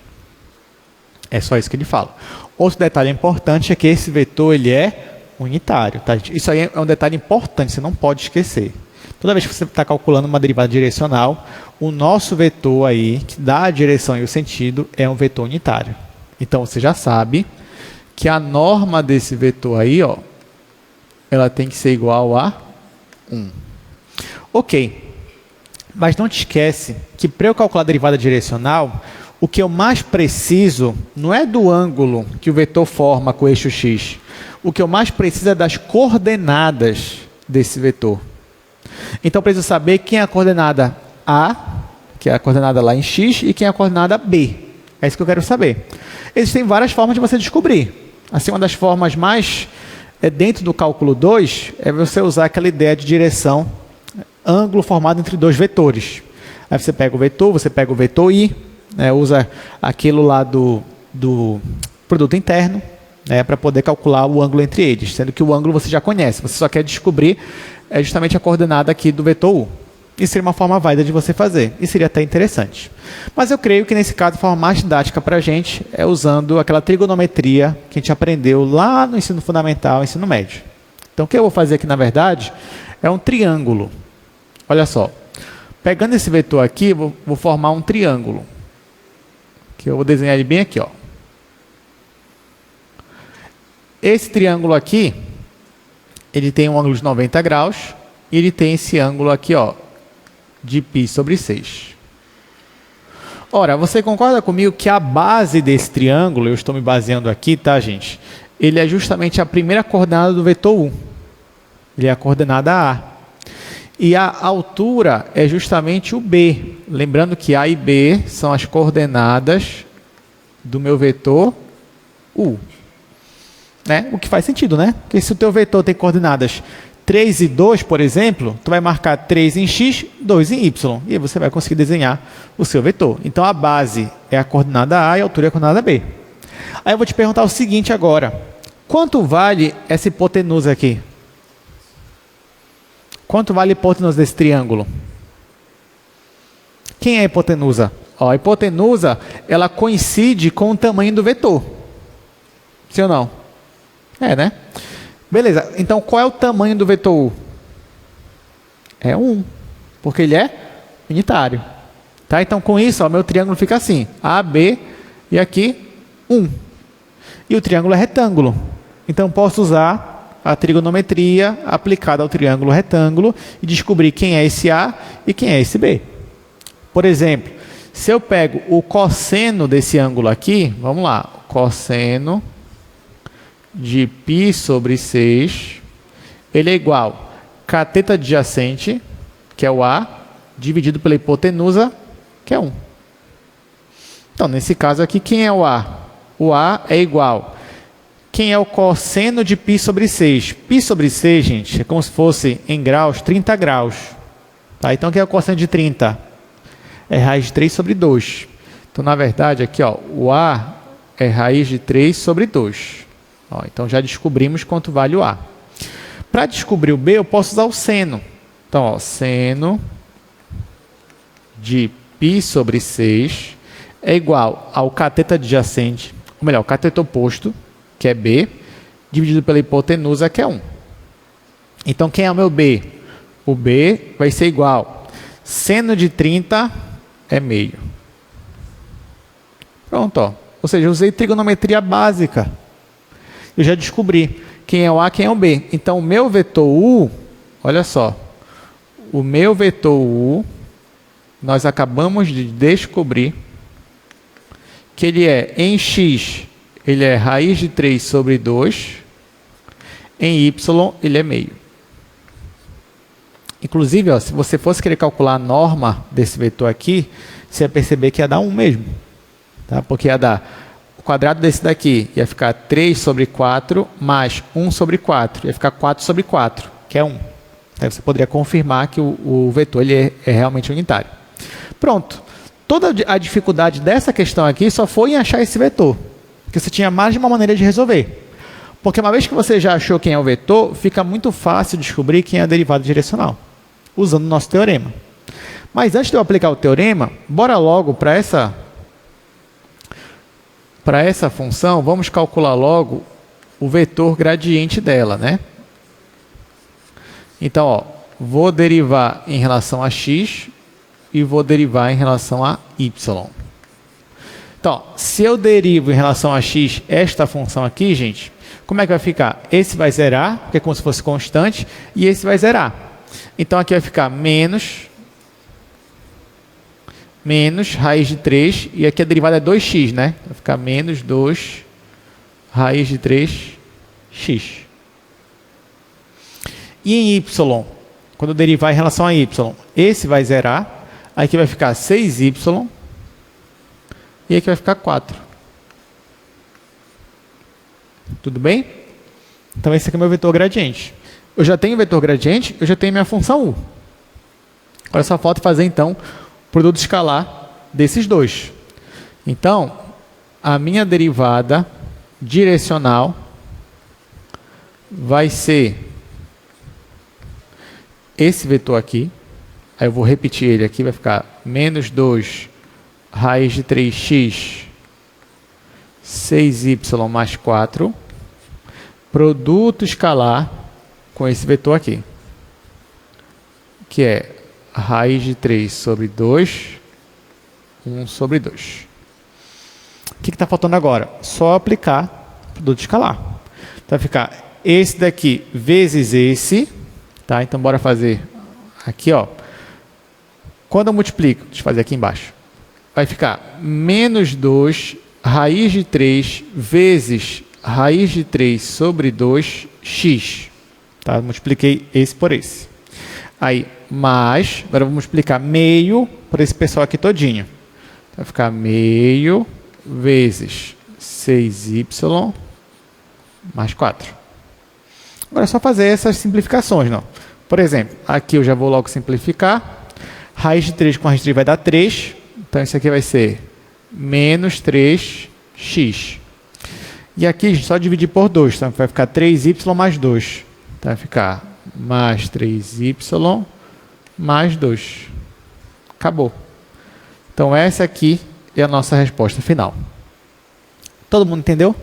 É só isso que ele fala. Outro detalhe importante é que esse vetor ele é unitário. Tá, gente? Isso aí é um detalhe importante, você não pode esquecer. Toda vez que você está calculando uma derivada direcional, o nosso vetor aí, que dá a direção e o sentido, é um vetor unitário. Então, você já sabe que a norma desse vetor aí, ó, ela tem que ser igual a 1. Ok. Mas não te esquece que para eu calcular a derivada direcional, o que eu mais preciso não é do ângulo que o vetor forma com o eixo x. O que eu mais preciso é das coordenadas desse vetor. Então, eu preciso saber quem é a coordenada A, que é a coordenada lá em x, e quem é a coordenada B. É isso que eu quero saber. Existem várias formas de você descobrir. Assim, uma das formas mais dentro do cálculo 2 é você usar aquela ideia de direção, ângulo formado entre dois vetores. Aí você pega o vetor I, né, usa aquilo lá do produto interno, né, para poder calcular o ângulo entre eles, sendo que o ângulo você já conhece, você só quer descobrir justamente a coordenada aqui do vetor U. Isso seria uma forma válida de você fazer, e seria até interessante. Mas eu creio que nesse caso a forma mais didática para a gente é usando aquela trigonometria que a gente aprendeu lá no ensino fundamental, ensino médio. Então o que eu vou fazer aqui na verdade é um triângulo. Olha só, pegando esse vetor aqui, vou formar um triângulo, que eu vou desenhar ele bem aqui, ó. Esse triângulo aqui, ele tem um ângulo de 90 graus, e ele tem esse ângulo aqui, ó, de π sobre 6. Ora, você concorda comigo que a base desse triângulo, eu estou me baseando aqui, tá, gente? Ele é justamente a primeira coordenada do vetor U. Ele é a coordenada A. E a altura é justamente o B. Lembrando que A e B são as coordenadas do meu vetor U. Né? O que faz sentido, né? Porque se o teu vetor tem coordenadas 3 e 2, por exemplo, tu vai marcar 3 em x, 2 em y. E aí você vai conseguir desenhar o seu vetor. Então, a base é a coordenada A e a altura é a coordenada B. Aí eu vou te perguntar o seguinte agora. Quanto vale essa hipotenusa aqui? Quanto vale a hipotenusa desse triângulo? Quem é a hipotenusa? Ó, a hipotenusa, ela coincide com o tamanho do vetor. Sim ou não? É, né? Beleza, então qual é o tamanho do vetor U? É 1, porque ele é unitário. Tá? Então, com isso, o meu triângulo fica assim. A, B e aqui 1. E o triângulo é retângulo. Então, posso usar a trigonometria aplicada ao triângulo retângulo e descobrir quem é esse A e quem é esse B. Por exemplo, se eu pego o cosseno desse ângulo aqui, vamos lá, cosseno de π sobre 6, ele é igual a cateto adjacente, que é o A, dividido pela hipotenusa, que é 1. Então, nesse caso aqui, quem é o A? O A é igual. Quem é o cosseno de π sobre 6? Π sobre 6, gente, é como se fosse, em graus, 30 graus. Tá? Então, quem é o cosseno de 30? É raiz de 3 sobre 2. Então, na verdade, aqui, ó, o A é raiz de 3 sobre 2. Ó, então, já descobrimos quanto vale o A. Para descobrir o B, eu posso usar o seno. Então, ó, seno de π sobre 6 é igual ao cateto adjacente, ou melhor, o cateto oposto, que é B, dividido pela hipotenusa, que é 1. Então, quem é o meu B? O B vai ser igual. Seno de 30 é meio. Pronto, ó. Ou seja, eu usei trigonometria básica. Eu já descobri quem é o A, quem é o B. Então, o meu vetor U, olha só, o meu vetor U, nós acabamos de descobrir que ele é, em x, ele é raiz de 3 sobre 2, em y, ele é meio. Inclusive, ó, se você fosse querer calcular a norma desse vetor aqui, você ia perceber que ia dar 1 mesmo. Tá? Porque ia dar o quadrado desse daqui, ia ficar 3 sobre 4 mais 1 sobre 4. Ia ficar 4 sobre 4, que é 1. Aí você poderia confirmar que o vetor ele é realmente unitário. Pronto. Toda a dificuldade dessa questão aqui só foi em achar esse vetor. Porque você tinha mais de uma maneira de resolver. Porque uma vez que você já achou quem é o vetor, fica muito fácil descobrir quem é a derivada direcional, usando o nosso teorema. Mas antes de eu aplicar o teorema, bora logo para para essa função, vamos calcular logo o vetor gradiente dela, né? Então, ó, vou derivar em relação a x e vou derivar em relação a y. Então, ó, se eu derivo em relação a x esta função aqui, gente, como é que vai ficar? Esse vai zerar, porque é como se fosse constante, e esse vai zerar. Então, aqui vai ficar menos raiz de 3, e aqui a derivada é 2x, né? Vai ficar menos 2 raiz de 3x. E em y, quando eu derivar em relação a y, esse vai zerar, aqui vai ficar 6y, e aqui vai ficar 4. Tudo bem? Então esse aqui é o meu vetor gradiente. Eu já tenho o vetor gradiente, eu já tenho minha função u. Agora só falta fazer então o produto escalar desses dois. Então, a minha derivada direcional vai ser esse vetor aqui. Aí eu vou repetir ele aqui, vai ficar menos 2 raiz de 3x 6y mais 4, produto escalar com esse vetor aqui, que é raiz de 3 sobre 2, 1 sobre 2. O que está faltando agora? Só aplicar o produto escalar. Então vai ficar esse daqui vezes esse, tá? Então bora fazer aqui, ó. Quando eu multiplico, deixa eu fazer aqui embaixo, vai ficar menos 2 raiz de 3 vezes raiz de 3 sobre 2x. Tá? Eu multipliquei esse por esse. Aí, mais, agora eu vou multiplicar meio por esse pessoal aqui todinho. Vai ficar meio vezes 6y mais 4. Agora é só fazer essas simplificações, não? Por exemplo, aqui eu já vou logo simplificar. Raiz de 3 com raiz de 3 vai dar 3. Então, isso aqui vai ser menos 3x. E aqui, a gente só dividir por 2. Então, vai ficar 3y mais 2. Então, vai ficar mais 3y mais 2. Acabou. Então, essa aqui é a nossa resposta final. Todo mundo entendeu?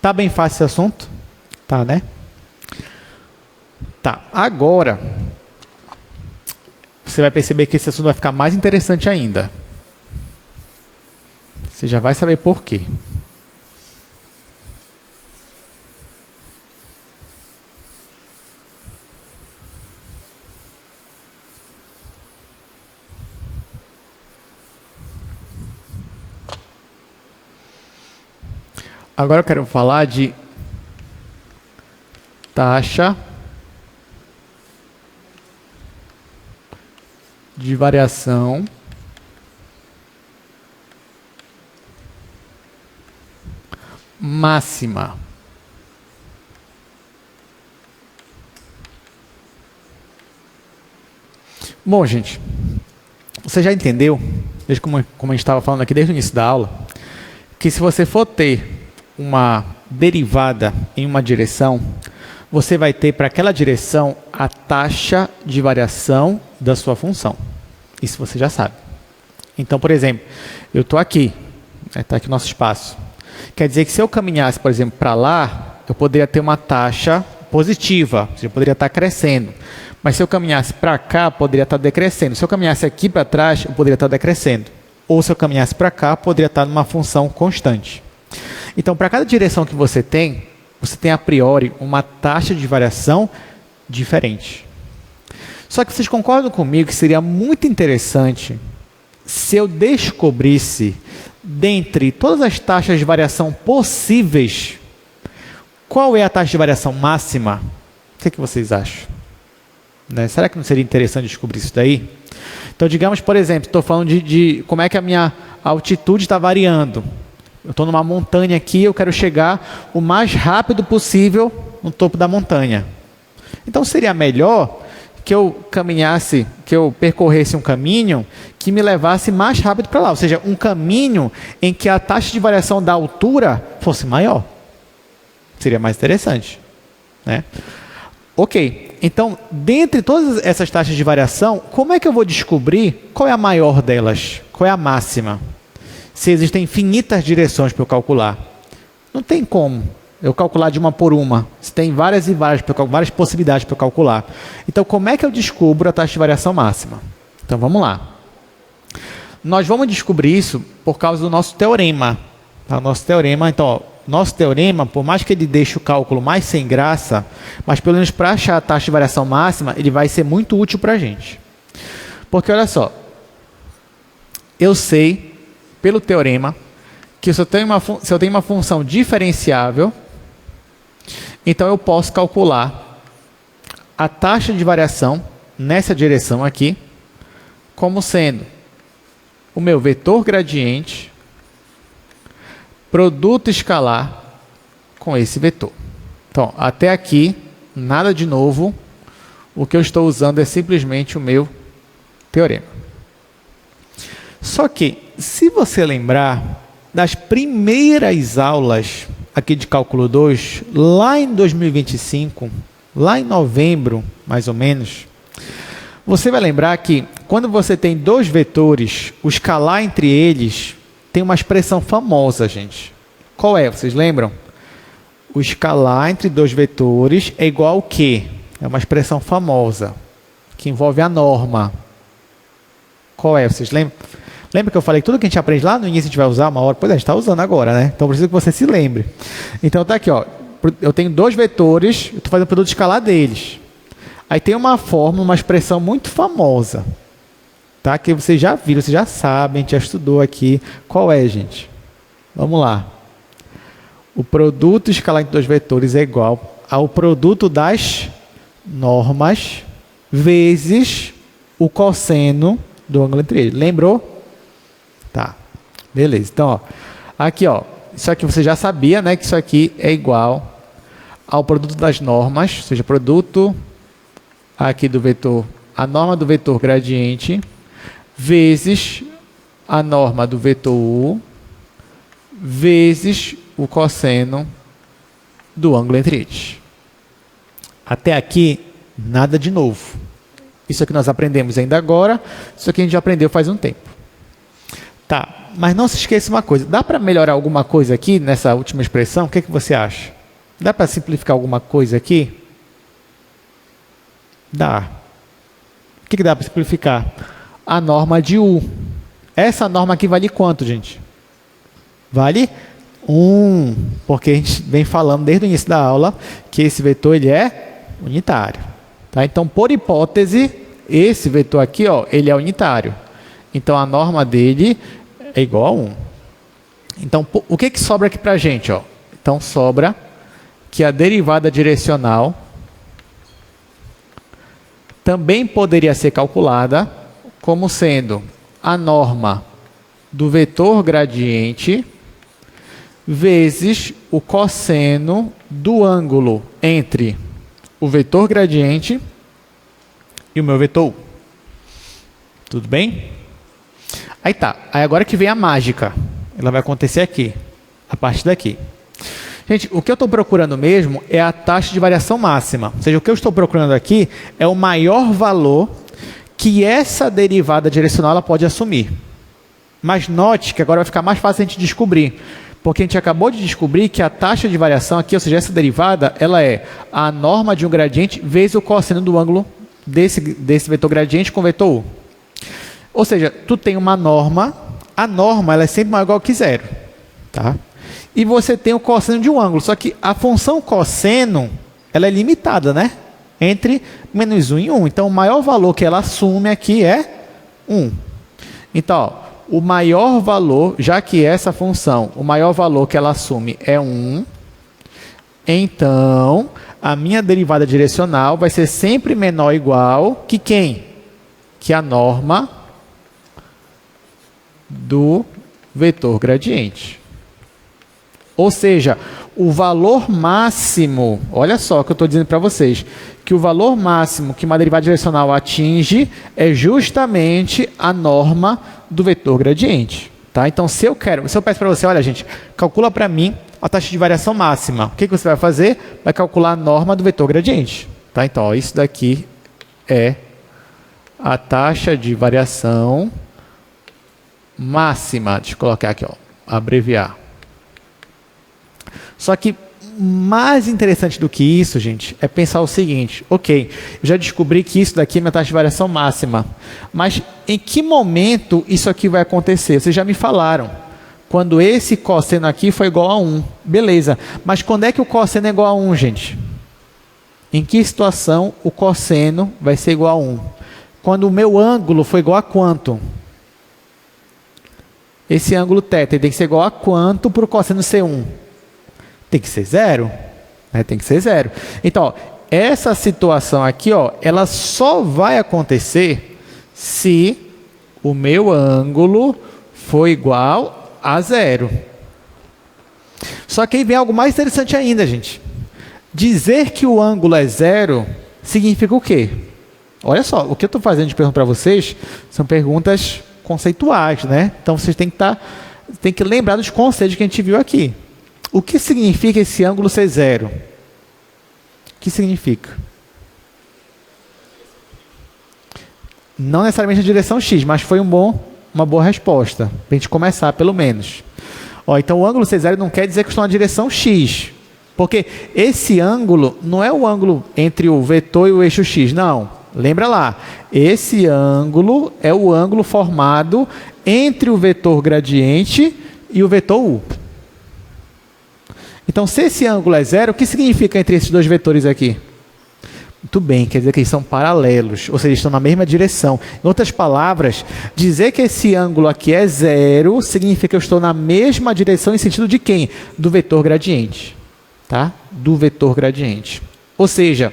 Tá bem fácil esse assunto? Tá, né? Tá. Agora, você vai perceber que esse assunto vai ficar mais interessante ainda. Você já vai saber por quê. Agora eu quero falar de taxa de variação máxima. Bom, gente, você já entendeu, desde como a gente estava falando aqui desde o início da aula, que se você for ter uma derivada em uma direção, você vai ter para aquela direção a taxa de variação da sua função. Isso você já sabe. Então, por exemplo, eu estou aqui, está aqui o nosso espaço. Quer dizer que se eu caminhasse, por exemplo, para lá, eu poderia ter uma taxa positiva, eu poderia estar crescendo. Mas se eu caminhasse para cá, poderia estar decrescendo. Se eu caminhasse aqui para trás, eu poderia estar decrescendo. Ou se eu caminhasse para cá, poderia estar numa função constante. Então, para cada direção que você tem a priori uma taxa de variação diferente. Só que vocês concordam comigo que seria muito interessante se eu descobrisse, dentre todas as taxas de variação possíveis, qual é a taxa de variação máxima? O que vocês acham? Né? Será que não seria interessante descobrir isso daí? Então, digamos, por exemplo, estou falando de como é que a minha altitude está variando. Eu estou numa montanha aqui, eu quero chegar o mais rápido possível no topo da montanha. Então, seria melhor que eu caminhasse, que eu percorresse um caminho que me levasse mais rápido para lá. Ou seja, um caminho em que a taxa de variação da altura fosse maior. Seria mais interessante, né? Ok, então, dentre todas essas taxas de variação, como é que eu vou descobrir qual é a maior delas? Qual é a máxima? se existem infinitas direções para eu calcular. Não tem como eu calcular de uma por uma. Se tem várias e várias possibilidades para eu calcular. Então, como é que eu descubro a taxa de variação máxima? Então, vamos lá. Nós vamos descobrir isso por causa do nosso teorema. Tá? Nosso teorema, então, nosso teorema, por mais que ele deixe o cálculo mais sem graça, mas pelo menos para achar a taxa de variação máxima, ele vai ser muito útil para a gente. Porque, olha só, eu sei, pelo teorema, que se eu tenho uma função diferenciável, então eu posso calcular a taxa de variação nessa direção aqui, como sendo o meu vetor gradiente, produto escalar com esse vetor. Então, até aqui, nada de novo. O que eu estou usando é simplesmente o meu teorema. Só que, se você lembrar das primeiras aulas aqui de cálculo 2, lá em 2025, lá em novembro, mais ou menos, você vai lembrar que quando você tem dois vetores, o escalar entre eles tem uma expressão famosa, gente. Qual é? Vocês lembram? O escalar entre dois vetores é igual ao quê? É uma expressão famosa, que envolve a norma. Qual é? Vocês lembram? Lembra que eu falei que tudo que a gente aprende lá no início a gente vai usar uma hora? Pois é, a gente está usando agora, né? Então, preciso que você se lembre. Então, está aqui, ó. Eu tenho dois vetores, eu estou fazendo o produto escalar deles. Aí tem uma forma, uma expressão muito famosa, tá? Que vocês já viram, vocês já sabem, a gente já estudou aqui. Qual é, gente? Vamos lá. O produto escalar entre dois vetores é igual ao produto das normas vezes o cosseno do ângulo entre eles. Lembrou? Tá. Beleza. Então, ó, aqui, ó, isso aqui você já sabia, né? Que isso aqui é igual ao produto das normas, ou seja, produto aqui do vetor, a norma do vetor gradiente, vezes a norma do vetor U, vezes o cosseno do ângulo entre eles. Até aqui, nada de novo. Isso aqui nós aprendemos ainda agora, isso aqui a gente já aprendeu faz um tempo. Tá, mas não se esqueça uma coisa, dá para melhorar alguma coisa aqui nessa última expressão? O que você acha? Dá para simplificar alguma coisa aqui? Dá. O que dá para simplificar? A norma de U. Essa norma aqui vale quanto, gente? Vale 1, porque a gente vem falando desde o início da aula que esse vetor ele é unitário. Tá? Então, por hipótese, esse vetor aqui, ó, ele é unitário. Então, a norma dele é igual a 1. Então, o que sobra aqui para a gente? Ó? Então, sobra que a derivada direcional também poderia ser calculada como sendo a norma do vetor gradiente vezes o cosseno do ângulo entre o vetor gradiente e o meu vetor U. Tudo bem? Aí tá. Aí agora que vem a mágica. Ela vai acontecer aqui, a partir daqui. Gente, o que eu estou procurando mesmo é a taxa de variação máxima. Ou seja, o que eu estou procurando aqui é o maior valor que essa derivada direcional ela pode assumir. Mas note que agora vai ficar mais fácil a gente descobrir. Porque a gente acabou de descobrir que a taxa de variação aqui, ou seja, essa derivada, ela é a norma de um gradiente vezes o cosseno do ângulo desse vetor gradiente com o vetor U. Ou seja, tu tem uma norma, a norma ela é sempre maior ou igual que zero. Tá? E você tem o cosseno de um ângulo, só que a função cosseno ela é limitada, né? Entre menos 1 e 1. Então, o maior valor que ela assume aqui é 1. Então, ó, o maior valor, já que essa função, o maior valor que ela assume é 1, então, a minha derivada direcional vai ser sempre menor ou igual que quem? Que a norma do vetor gradiente. Ou seja, o valor máximo, olha só o que eu estou dizendo para vocês, que o valor máximo que uma derivada direcional atinge é justamente a norma do vetor gradiente. Tá? Então, se eu peço para você, olha gente, calcula para mim a taxa de variação máxima. O que você vai fazer? Vai calcular a norma do vetor gradiente. Tá? Então, ó, isso daqui é a taxa de variação máxima. Deixa eu colocar aqui, ó, abreviar. Só que mais interessante do que isso, gente, é pensar o seguinte: ok, eu já descobri que isso daqui é minha taxa de variação máxima, mas em que momento isso aqui vai acontecer? Vocês já me falaram, quando esse cosseno aqui foi igual a 1, beleza, mas quando é que o cosseno é igual a 1, gente? Em que situação o cosseno vai ser igual a 1? Quando o meu ângulo foi igual a quanto? Esse ângulo θ tem que ser igual a quanto para o cosseno ser 1? Tem que ser 0, né? Tem que ser 0. Então, ó, essa situação aqui, ó, ela só vai acontecer se o meu ângulo for igual a 0. Só que aí vem algo mais interessante ainda, gente. Dizer que o ângulo é 0 significa o quê? Olha só, o que eu estou fazendo de pergunta para vocês são perguntas conceituais, né? Então, vocês têm que lembrar dos conceitos que a gente viu aqui. O que significa esse ângulo ser 0? O que significa? Não necessariamente a direção x, mas foi uma boa resposta. Para a gente começar, pelo menos. Ó, então, o ângulo ser 0 não quer dizer que estou na direção x. Porque esse ângulo não é o ângulo entre o vetor e o eixo x, não. Lembra lá, esse ângulo é o ângulo formado entre o vetor gradiente e o vetor u. Então, se esse ângulo é 0, o que significa entre esses dois vetores aqui? Muito bem, quer dizer que eles são paralelos, ou seja, eles estão na mesma direção. Em outras palavras, dizer que esse ângulo aqui é 0 significa que eu estou na mesma direção em sentido de quem? Do vetor gradiente. Tá? Do vetor gradiente. Ou seja,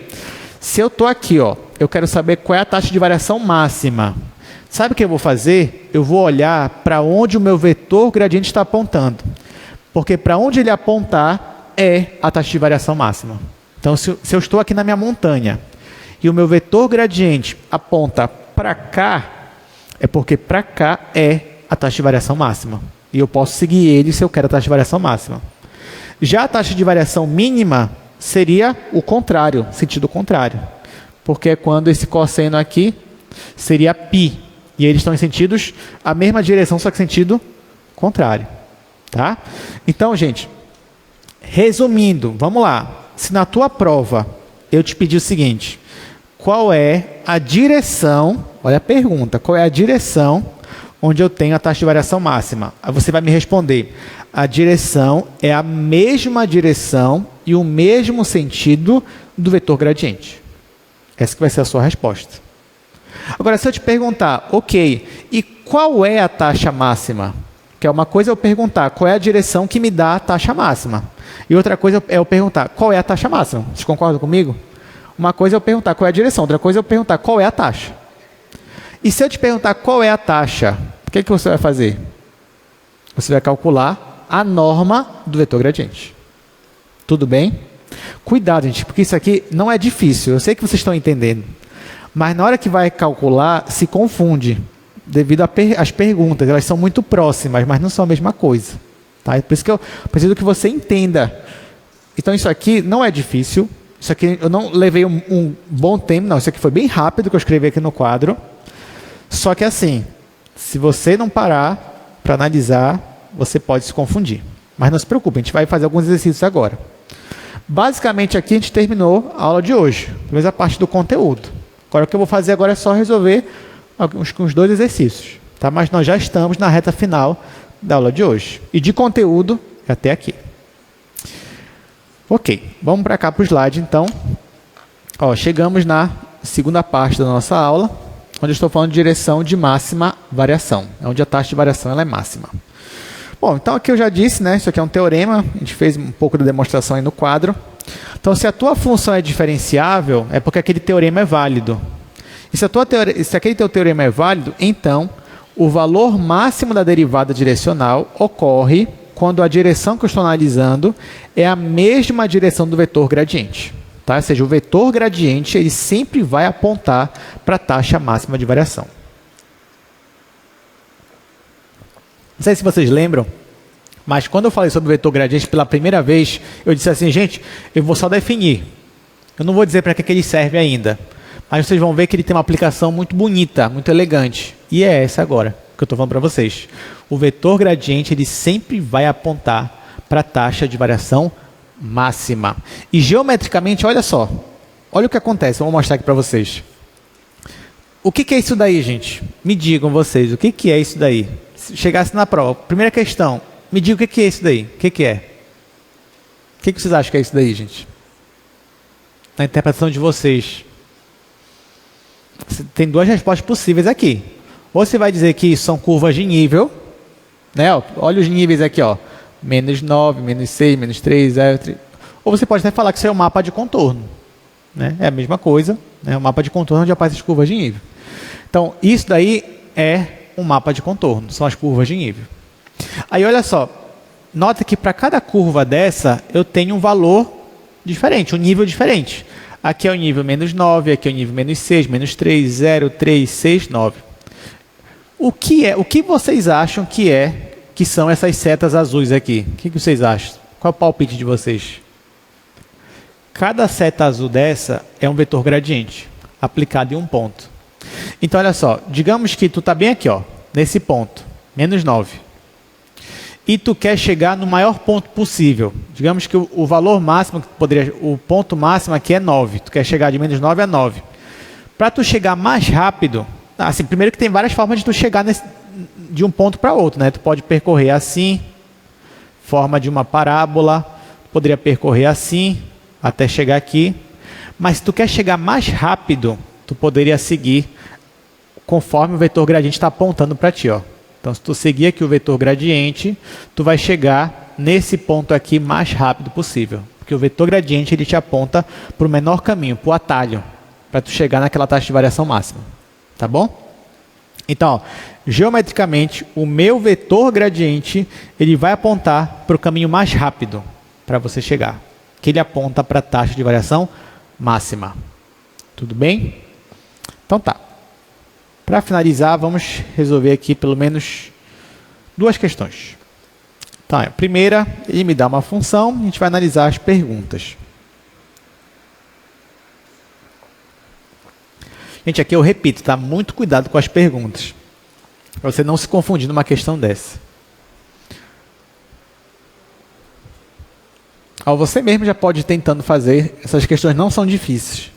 se eu estou aqui, ó, eu quero saber qual é a taxa de variação máxima. Sabe o que eu vou fazer? Eu vou olhar para onde o meu vetor gradiente está apontando. Porque para onde ele apontar é a taxa de variação máxima. Então, se eu estou aqui na minha montanha e o meu vetor gradiente aponta para cá, é porque para cá é a taxa de variação máxima. E eu posso seguir ele se eu quero a taxa de variação máxima. Já a taxa de variação mínima seria o contrário, sentido contrário. Porque é quando esse cosseno aqui seria π. E eles estão em sentidos, a mesma direção, só que sentido contrário. Tá? Então, gente, resumindo, vamos lá. Se na tua prova eu te pedir o seguinte: qual é a direção, olha a pergunta, qual é a direção onde eu tenho a taxa de variação máxima? Aí você vai me responder: a direção é a mesma direção e o mesmo sentido do vetor gradiente. Essa que vai ser a sua resposta. Agora, se eu te perguntar, ok, e qual é a taxa máxima? Que é uma coisa eu perguntar qual é a direção que me dá a taxa máxima. E outra coisa é eu perguntar qual é a taxa máxima. Vocês concordam comigo? Uma coisa é eu perguntar qual é a direção, outra coisa é eu perguntar qual é a taxa. E se eu te perguntar qual é a taxa, o que você vai fazer? Você vai calcular a norma do vetor gradiente. Tudo bem? Cuidado, gente, porque isso aqui não é difícil. Eu sei que vocês estão entendendo. Mas na hora que vai calcular, se confunde. Devido às perguntas, elas são muito próximas, mas não são a mesma coisa. Tá? Por isso que eu preciso que você entenda. Então, isso aqui não é difícil. Isso aqui eu não levei um bom tempo, não. Isso aqui foi bem rápido que eu escrevi aqui no quadro. Só que assim, se você não parar para analisar, você pode se confundir. Mas não se preocupe, a gente vai fazer alguns exercícios agora. Basicamente, aqui a gente terminou a aula de hoje. Pelo menos a parte do conteúdo. Agora, o que eu vou fazer agora é só resolver uns 2 exercícios, tá? Mas nós já estamos na reta final da aula de hoje. E de conteúdo, até aqui. Ok, vamos para cá para o slide, então. Ó, chegamos na segunda parte da nossa aula, onde eu estou falando de direção de máxima variação, onde a taxa de variação ela é máxima. Bom, então aqui eu já disse, né? Isso aqui é um teorema, a gente fez um pouco de demonstração aí no quadro. Então, se a tua função é diferenciável, é porque aquele teorema é válido. E se aquele teu teorema é válido, então o valor máximo da derivada direcional ocorre quando a direção que eu estou analisando é a mesma direção do vetor gradiente. Tá? Ou seja, o vetor gradiente ele sempre vai apontar para a taxa máxima de variação. Não sei se vocês lembram, mas quando eu falei sobre o vetor gradiente pela primeira vez, eu disse assim, gente, eu vou só definir. Eu não vou dizer para que ele serve ainda. Mas vocês vão ver que ele tem uma aplicação muito bonita, muito elegante. E é essa agora que que eu estou falando para vocês. O vetor gradiente ele sempre vai apontar para a taxa de variação máxima. E geometricamente, olha só. Olha o que acontece, eu vou mostrar aqui para vocês. O que é isso daí, gente? Me digam vocês, o que é isso daí? Se chegasse na prova, primeira questão, me diga o que é isso daí? O que é? O que vocês acham que é isso daí, gente? Na interpretação de vocês. Tem duas respostas possíveis aqui. Ou você vai dizer que são curvas de nível, né? Olha os níveis aqui, ó. Menos 9, menos 6, menos 3, 0, 3. Ou você pode até falar que isso é um mapa de contorno. Né? É a mesma coisa, né? Um mapa de contorno onde aparecem as curvas de nível. Então, isso daí é um mapa de contorno, são as curvas de nível. Aí, olha só, nota que para cada curva dessa, eu tenho um valor diferente, um nível diferente. Aqui é o nível menos 9, aqui é o nível menos 6, menos 3, 0, 3, 6, 9. O que vocês acham que são essas setas azuis aqui? O que vocês acham? Qual é o palpite de vocês? Cada seta azul dessa é um vetor gradiente, aplicado em um ponto. Então, olha só, digamos que tu está bem aqui, ó, nesse ponto, menos 9. E tu quer chegar no maior ponto possível. Digamos que o valor máximo, o ponto máximo aqui é 9. Tu quer chegar de menos 9 a 9. Para tu chegar mais rápido, assim, primeiro que tem várias formas de tu chegar de um ponto para outro, né? Tu pode percorrer assim, forma de uma parábola, poderia percorrer assim, até chegar aqui. Mas se tu quer chegar mais rápido, tu poderia seguir conforme o vetor gradiente está apontando para ti, ó. Então, se tu seguir aqui o vetor gradiente, tu vai chegar nesse ponto aqui mais rápido possível. Porque o vetor gradiente ele te aponta para o menor caminho, para o atalho, para tu chegar naquela taxa de variação máxima. Tá bom? Então, ó, geometricamente, o meu vetor gradiente ele vai apontar para o caminho mais rápido para você chegar. Que ele aponta para a taxa de variação máxima. Tudo bem? Então tá. Para finalizar, vamos resolver aqui pelo menos duas questões. Então, a primeira, ele me dá uma função, a gente vai analisar as perguntas. Gente, aqui eu repito, tá? Muito cuidado com as perguntas, para você não se confundir numa questão dessa. Você mesmo já pode ir tentando fazer, essas questões não são difíceis.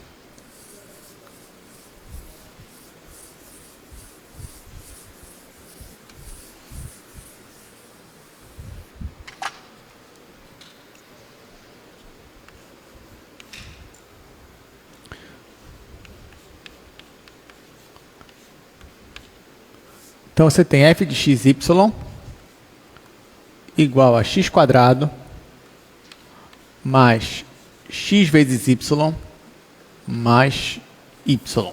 Então, você tem f de xy igual a x² mais x vezes y mais y.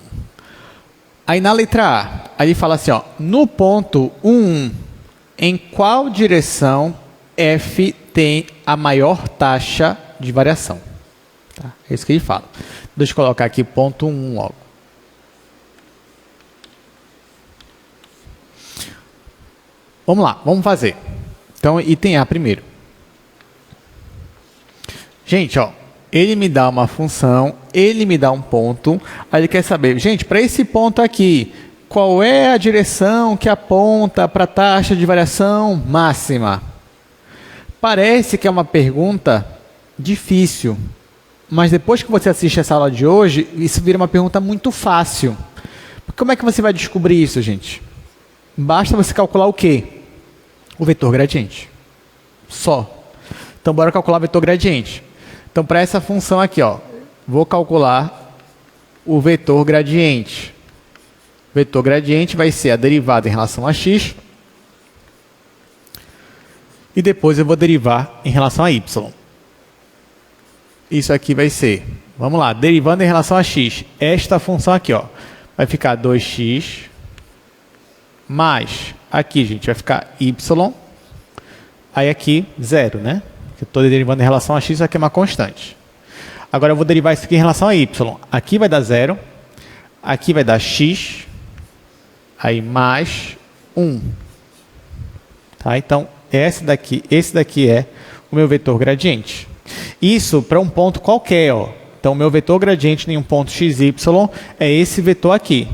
Aí, na letra A, ele fala assim, ó, no ponto 1, em qual direção f tem a maior taxa de variação? Tá? É isso que ele fala. Deixa eu colocar aqui ponto 1 logo. Vamos lá, vamos fazer. Então, item A primeiro. Gente, ó, ele me dá uma função, ele me dá um ponto, aí ele quer saber, gente, para esse ponto aqui, qual é a direção que aponta para a taxa de variação máxima? Parece que é uma pergunta difícil, mas depois que você assiste essa aula de hoje, isso vira uma pergunta muito fácil. Como é que você vai descobrir isso, gente? Basta você calcular o quê? O vetor gradiente. Só. Então, bora calcular o vetor gradiente. Então, para essa função aqui, ó, vou calcular o vetor gradiente. O vetor gradiente vai ser a derivada em relação a x. E depois eu vou derivar em relação a y. Isso aqui vai ser, vamos lá, derivando em relação a x. Esta função aqui, ó, vai ficar 2x mais, aqui, gente, vai ficar y. Aí aqui, 0, né? Eu estou derivando em relação a x, isso aqui é uma constante. Agora eu vou derivar isso aqui em relação a y. Aqui vai dar 0. Aqui vai dar x. Aí mais 1. Tá? Então, esse daqui é o meu vetor gradiente. Isso para um ponto qualquer, ó. Então, o meu vetor gradiente em um ponto xy é esse vetor aqui.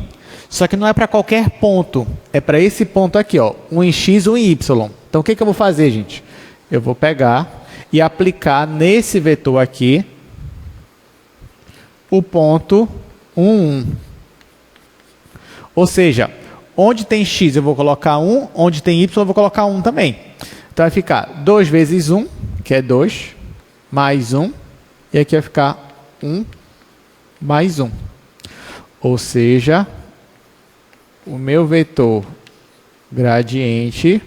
Só que não é para qualquer ponto, é para esse ponto aqui, ó, um em x, um em y. Então, o que eu vou fazer, gente? Eu vou pegar e aplicar nesse vetor aqui o ponto 1, 1. Ou seja, onde tem x eu vou colocar 1, onde tem y eu vou colocar 1 também. Então, vai ficar 2 vezes 1, que é 2, mais 1, e aqui vai ficar 1 mais 1. Ou seja, o meu vetor gradiente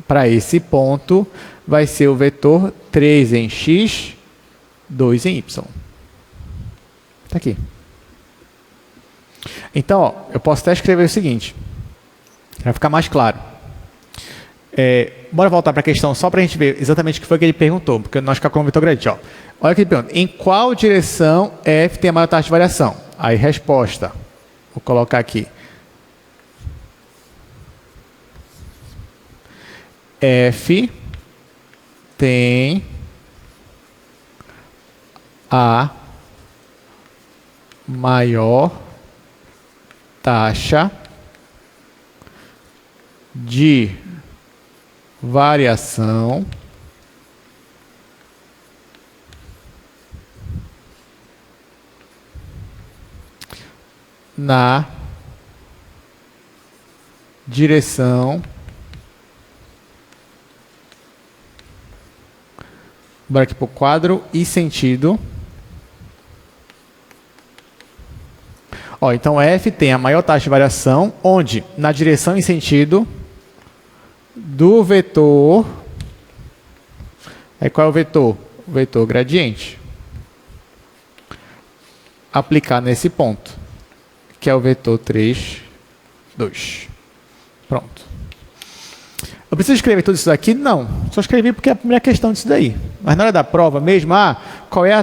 para esse ponto vai ser o vetor 3 em x, 2 em y. Está aqui. Então, ó, eu posso até escrever o seguinte, para ficar mais claro. Bora voltar para a questão só para a gente ver exatamente o que foi que ele perguntou, porque nós calculamos o vetor gradiente. Ó. Olha o que ele pergunta. Em qual direção f tem a maior taxa de variação? Aí, resposta. Vou colocar aqui. F tem a maior taxa de variação na direção bora aqui para o quadro e sentido. Ó, então, F tem a maior taxa de variação, onde? Na direção e sentido do vetor. Aí, qual é o vetor? O vetor gradiente. Aplicar nesse ponto, que é o vetor 3, 2. Pronto. Eu preciso escrever tudo isso daqui? Não. Só escrevi porque é a primeira questão disso daí. Mas na hora da prova mesmo, qual é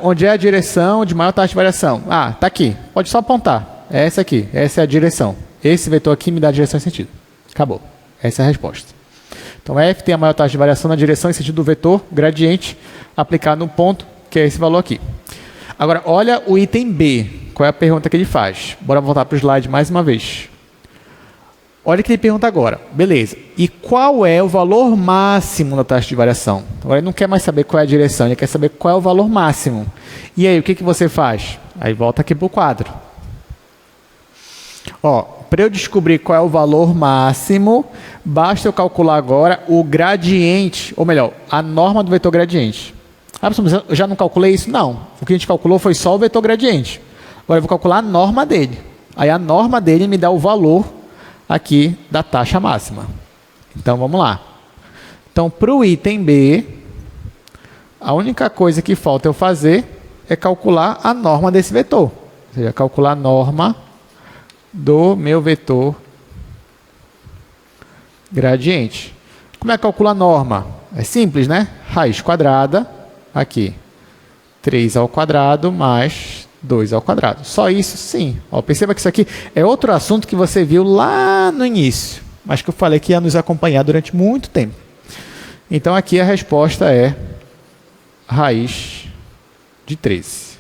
onde é a direção de maior taxa de variação? Tá aqui. Pode só apontar. É essa aqui. Essa é a direção. Esse vetor aqui me dá a direção e sentido. Acabou. Essa é a resposta. Então, F tem a maior taxa de variação na direção e sentido do vetor gradiente aplicado no ponto, que é esse valor aqui. Agora, olha o item B. Qual é a pergunta que ele faz? Bora voltar para o slide mais uma vez. Olha o que ele pergunta agora. Beleza. E qual é o valor máximo da taxa de variação? Agora ele não quer mais saber qual é a direção, ele quer saber qual é o valor máximo. E aí, o que você faz? Aí volta aqui para o quadro. Para eu descobrir qual é o valor máximo, basta eu calcular agora o gradiente, ou melhor, a norma do vetor gradiente. Eu já não calculei isso? Não. O que a gente calculou foi só o vetor gradiente. Agora eu vou calcular a norma dele. Aí a norma dele me dá o valor aqui da taxa máxima. Então, vamos lá. Então, para o item B, a única coisa que falta eu fazer é calcular a norma desse vetor. Ou seja, calcular a norma do meu vetor gradiente. Como é que calcula a norma? É simples, né? Raiz quadrada, aqui, 3 ao quadrado mais 2 ao quadrado. Só isso, sim. Perceba que isso aqui é outro assunto que você viu lá no início, mas que eu falei que ia nos acompanhar durante muito tempo. Então, aqui a resposta é raiz de 13.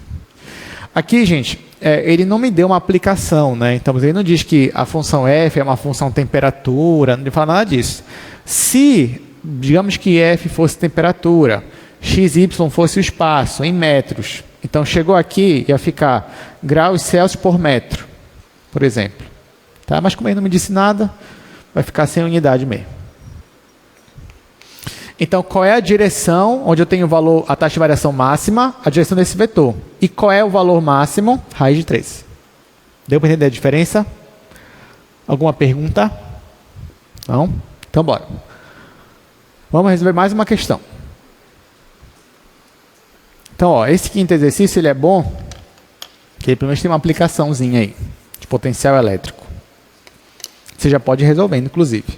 Aqui, gente, ele não me deu uma aplicação, né? Então, ele não diz que a função f é uma função temperatura, não fala nada disso. Se, digamos que f fosse temperatura, x, y fosse o espaço, em metros, então, chegou aqui, ia ficar graus Celsius por metro, por exemplo. Tá? Mas como ele não me disse nada, vai ficar sem unidade mesmo. Então, qual é a direção onde eu tenho o valor, a taxa de variação máxima? A direção desse vetor. E qual é o valor máximo? Raiz de 13. Deu para entender a diferença? Alguma pergunta? Não? Então, bora. Vamos resolver mais uma questão. Então, esse quinto exercício ele é bom, que ele pelo menos tem uma aplicaçãozinha aí, de potencial elétrico. Você já pode ir resolvendo, inclusive.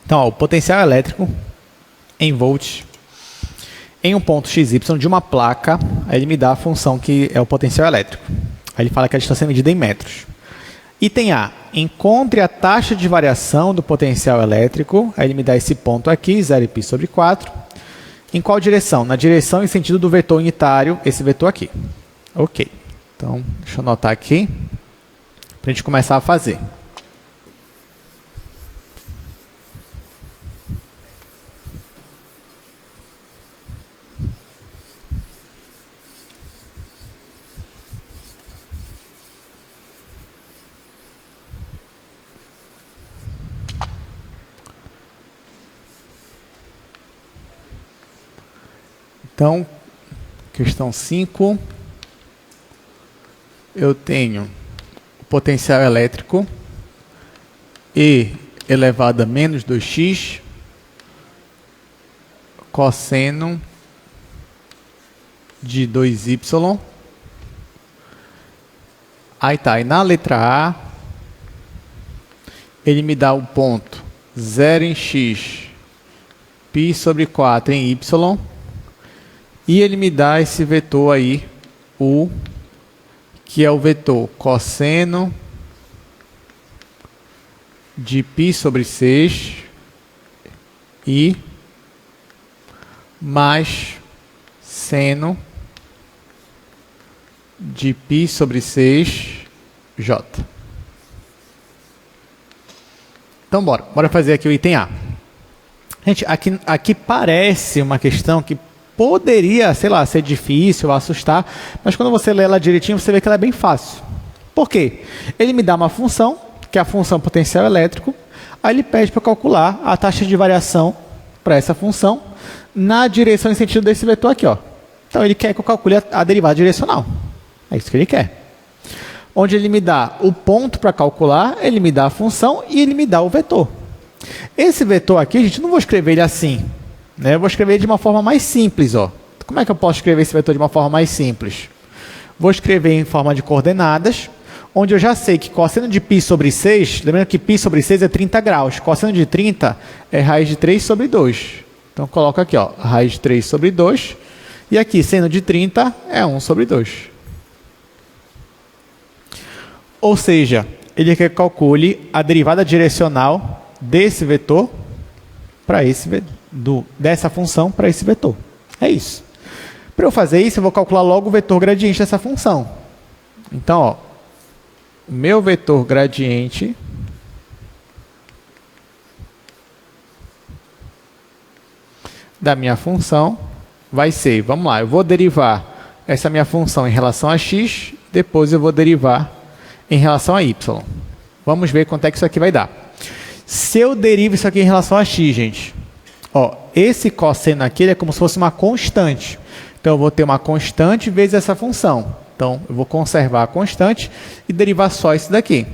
Então, o potencial elétrico em volts em um ponto XY de uma placa, aí ele me dá a função que é o potencial elétrico. Aí ele fala que a distância é medida em metros. Item A, encontre a taxa de variação do potencial elétrico, aí ele me dá esse ponto aqui, 0π/4, Em qual direção? Na direção e sentido do vetor unitário, esse vetor aqui. Ok. Então, deixa eu anotar aqui, para a gente começar a fazer. Então, questão 5, eu tenho o potencial elétrico E elevado a menos 2x cosseno de 2y. Aí tá, e na letra A, ele me dá o ponto 0 em x, π sobre 4 em y. E ele me dá esse vetor aí, U, que é o vetor cosseno de π sobre 6 e mais seno de π sobre 6 j. Então, bora fazer aqui o item A. Gente, aqui parece uma questão que poderia, sei lá, ser difícil, assustar, mas quando você lê ela direitinho, você vê que ela é bem fácil. Por quê? Ele me dá uma função, que é a função potencial elétrico, aí ele pede para calcular a taxa de variação para essa função na direção e sentido desse vetor aqui, ó. Então, ele quer que eu calcule a derivada direcional. É isso que ele quer. Onde ele me dá o ponto para calcular, ele me dá a função e ele me dá o vetor. Esse vetor aqui, gente, não vou escrever ele assim, né? Eu vou escrever ele de uma forma mais simples, ó. Como é que eu posso escrever esse vetor de uma forma mais simples? Vou escrever em forma de coordenadas, onde eu já sei que cosseno de π sobre 6, lembrando que π sobre 6 é 30 graus, cosseno de 30 é raiz de 3 sobre 2. Então, coloco aqui, ó, raiz de 3 sobre 2, e aqui, seno de 30 é 1 sobre 2. Ou seja, ele quer que calcule a derivada direcional desse vetor para esse dessa função para esse vetor. É isso. Para eu fazer isso, eu vou calcular logo o vetor gradiente dessa função. Então, ó, o meu vetor gradiente da minha função vai ser, vamos lá, eu vou derivar essa minha função em relação a x, depois eu vou derivar em relação a y. Vamos ver quanto é que isso aqui vai dar. Se eu derivo isso aqui em relação a x, gente, ó, esse cosseno aqui é como se fosse uma constante. Então, eu vou ter uma constante vezes essa função. Então, eu vou conservar a constante e derivar só isso daqui.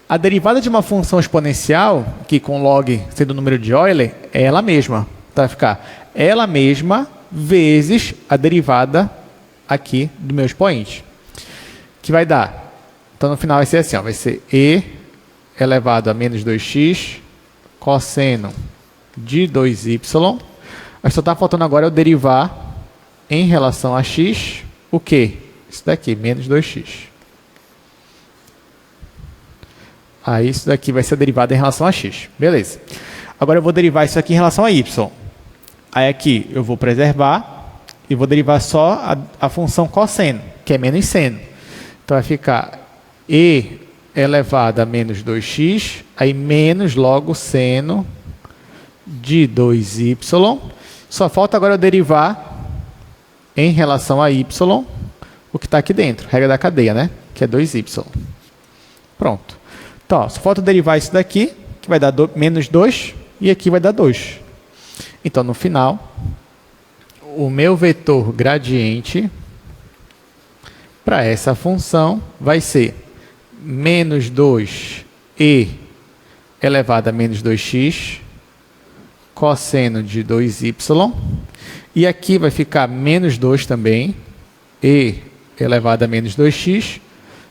A derivada de uma função exponencial, que com log sendo o número de Euler, é ela mesma. Então, vai ficar ela mesma vezes a derivada aqui do meu expoente. Que vai dar. Então, no final vai ser assim, ó, vai ser e elevado a menos 2x cosseno de 2y. Mas só está faltando agora eu derivar em relação a x o quê? Isso daqui, menos 2x. Aí isso daqui vai ser derivado em relação a x. Beleza. Agora eu vou derivar isso aqui em relação a y. Aí aqui eu vou preservar e vou derivar só a função cosseno, que é menos seno. Então vai ficar e elevado a menos 2x, aí menos logo seno de 2y. Só falta agora eu derivar em relação a y o que está aqui dentro, regra da cadeia, né? Que é 2y. Pronto. Então, ó, só falta derivar isso daqui, que vai dar menos 2, e aqui vai dar 2. Então, no final, o meu vetor gradiente para essa função vai ser menos 2e elevado a menos 2x cosseno de 2y. E aqui vai ficar menos 2 também, e elevado a menos 2x,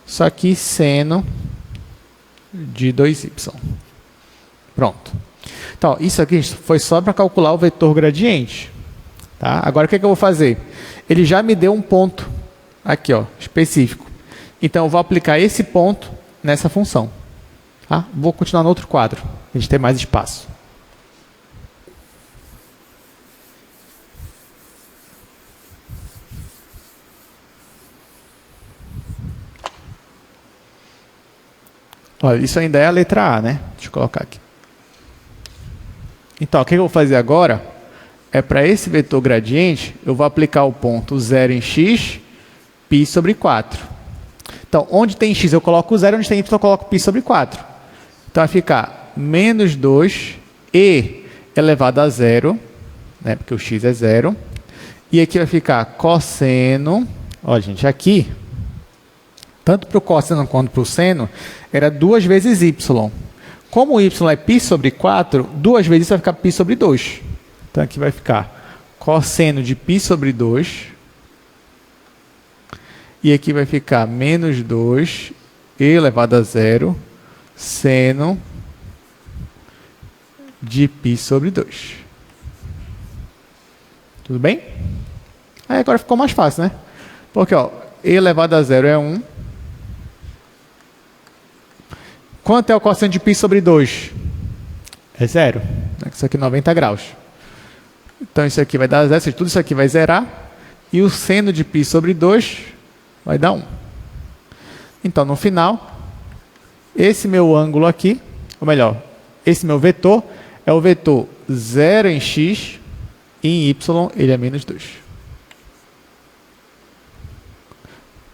só que seno de 2y. Pronto. Então, isso aqui foi só para calcular o vetor gradiente. Tá? Agora, o que eu vou fazer? Ele já me deu um ponto aqui, ó, específico. Então, eu vou aplicar esse ponto nessa função. Tá? Vou continuar no outro quadro, para a gente ter mais espaço. Olha, isso ainda é a letra A, né? Deixa eu colocar aqui. Então, o que eu vou fazer agora é para esse vetor gradiente, eu vou aplicar o ponto 0 em x, π sobre 4. Então, onde tem x eu coloco 0, onde tem y eu coloco π sobre 4. Então, vai ficar menos 2 e elevado a 0, né, porque o x é 0. E aqui vai ficar cosseno. Olha, gente, aqui, tanto para o cosseno quanto para o seno, era 2 vezes y. Como o y é π sobre 4, 2 vezes isso vai ficar π sobre 2. Então, aqui vai ficar cosseno de π sobre 2. E aqui vai ficar menos 2 elevado a 0, seno de π sobre 2. Tudo bem? Aí agora ficou mais fácil, né? Porque, ó, e elevado a 0 é 1. Quanto é o cosseno de π sobre 2? É 0. Isso aqui é 90 graus. Então, isso aqui vai dar 0, tudo isso aqui vai zerar. E o seno de π sobre 2 vai dar 1. Então, no final, esse meu ângulo aqui, ou melhor, esse meu vetor, é o vetor 0 em x, e em y ele é menos 2.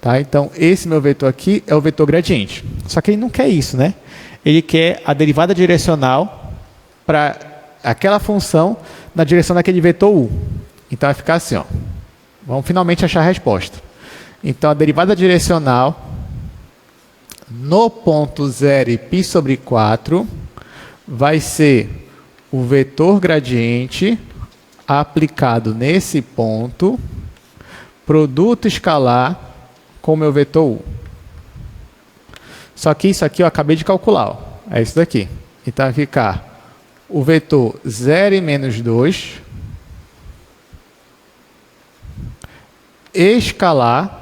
Tá? Então, esse meu vetor aqui é o vetor gradiente. Só que ele não quer isso, né? Ele quer a derivada direcional para aquela função na direção daquele vetor u. Então, vai ficar assim, ó. Vamos finalmente achar a resposta. Então, a derivada direcional no ponto 0 e π sobre 4 vai ser o vetor gradiente aplicado nesse ponto, produto escalar com o meu vetor u. Só que isso aqui eu acabei de calcular. Ó. É isso daqui. Então, vai ficar o vetor 0 e menos 2 escalar.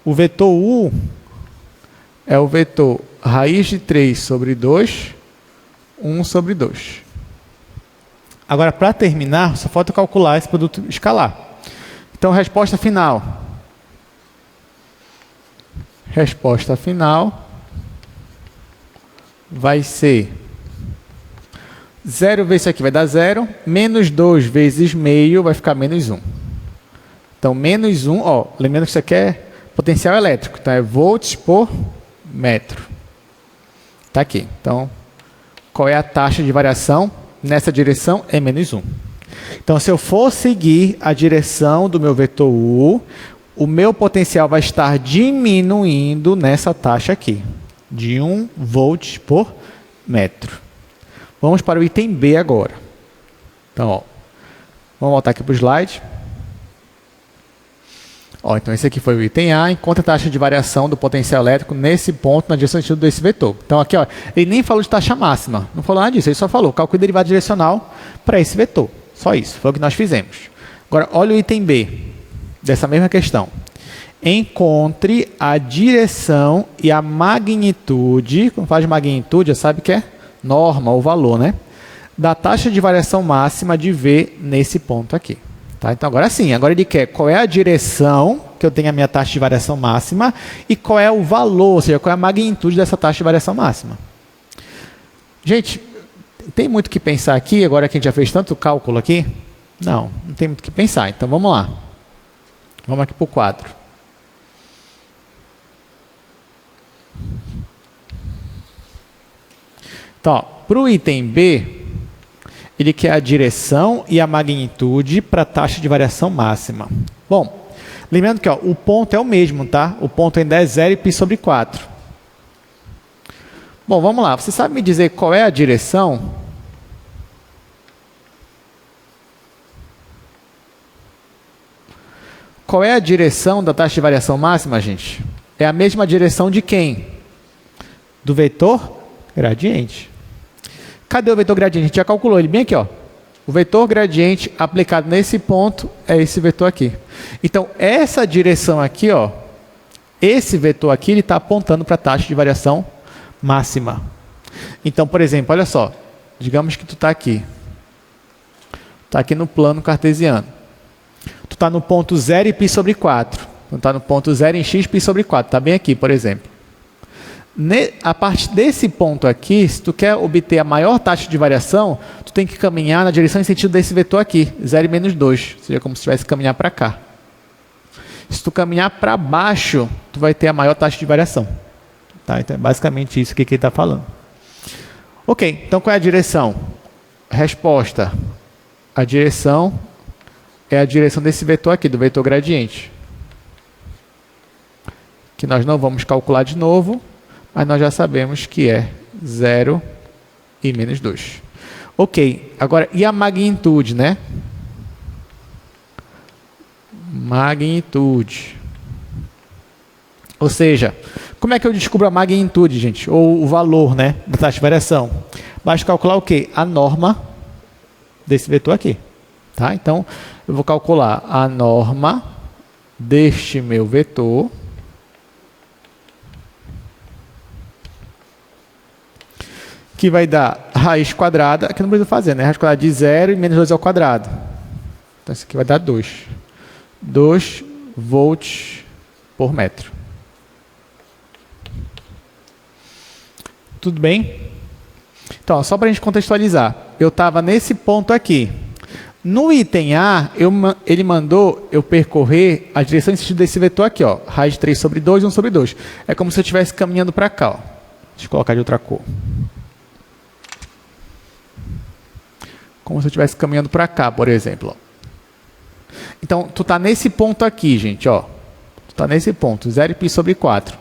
O vetor u é o vetor raiz de 3 sobre 2, 1 sobre 2. Agora, para terminar, só falta calcular esse produto escalar. Então, resposta final. Resposta final vai ser 0 vezes isso aqui vai dar 0, menos 2 vezes meio vai ficar menos 1. Então, menos 1, ó, lembrando que isso aqui é potencial elétrico, então é volts por metro. Está aqui. Então, qual é a taxa de variação? Nessa direção é menos 1. Então, se eu for seguir a direção do meu vetor u, o meu potencial vai estar diminuindo nessa taxa aqui, de 1 volt por metro. Vamos para o item B agora. Então, ó, vamos voltar aqui para o slide. Ó, então, esse aqui foi o item A. Encontra a taxa de variação do potencial elétrico nesse ponto na direção sentido desse vetor. Então, aqui, ó, ele nem falou de taxa máxima. Não falou nada disso. Ele só falou cálculo de derivada direcional para esse vetor. Só isso. Foi o que nós fizemos. Agora, olha o item B dessa mesma questão. Encontre a direção e a magnitude. Quando fala de magnitude, já sabe que é norma ou valor, né? Da taxa de variação máxima de V nesse ponto aqui. Tá? Então, agora sim, agora ele quer qual é a direção que eu tenho a minha taxa de variação máxima e qual é o valor, ou seja, qual é a magnitude dessa taxa de variação máxima. Gente, tem muito o que pensar aqui, agora que a gente já fez tanto cálculo aqui? Não tem muito o que pensar. Então, vamos lá. Vamos aqui para o quadro. Então, para o item B, ele quer a direção e a magnitude para a taxa de variação máxima. Bom, lembrando que ó, o ponto é o mesmo, tá? O ponto ainda é 0 e π sobre 4. Bom, vamos lá. Você sabe me dizer qual é a direção? Qual é a direção da taxa de variação máxima, gente? É a mesma direção de quem? Do vetor gradiente. Cadê o vetor gradiente? A gente já calculou ele bem aqui, ó. O vetor gradiente aplicado nesse ponto é esse vetor aqui. Então, essa direção aqui, ó, esse vetor aqui, ele está apontando para a taxa de variação máxima. Então, por exemplo, olha só. Digamos que tu está aqui. Está aqui no plano cartesiano. Tu está no ponto 0 e π sobre 4. Tu está no ponto 0 em x, π sobre 4. Está bem aqui, por exemplo. A partir desse ponto aqui, se tu quer obter a maior taxa de variação, tu tem que caminhar na direção e sentido desse vetor aqui, 0 e menos 2. Ou seja, como se tivesse que caminhar para cá. Se tu caminhar para baixo, tu vai ter a maior taxa de variação. Tá? Então é basicamente isso que ele está falando. Ok, então qual é a direção? Resposta. A direção é a direção desse vetor aqui, do vetor gradiente. Que nós não vamos calcular de novo, mas nós já sabemos que é 0 e menos 2. Ok, agora, e a magnitude, né? Magnitude. Ou seja, como é que eu descubro a magnitude, gente? Ou o valor, né, da taxa de variação? Basta calcular o quê? A norma desse vetor aqui. Tá? Então, eu vou calcular a norma deste meu vetor. Que vai dar raiz quadrada, aqui não precisa fazer, né? Raiz quadrada de 0 e menos 2 ao quadrado. Então, isso aqui vai dar 2. 2 volts por metro. Tudo bem? Então, só para a gente contextualizar. Eu estava nesse ponto aqui. No item A, ele mandou eu percorrer a direção em sentido desse vetor aqui, ó. Raiz de 3 sobre 2, 1 sobre 2. É como se eu estivesse caminhando para cá, ó. Deixa eu colocar de outra cor. Como se eu estivesse caminhando para cá, por exemplo. Então, tu está nesse ponto aqui, gente, ó. Tu está nesse ponto, 0π sobre 4.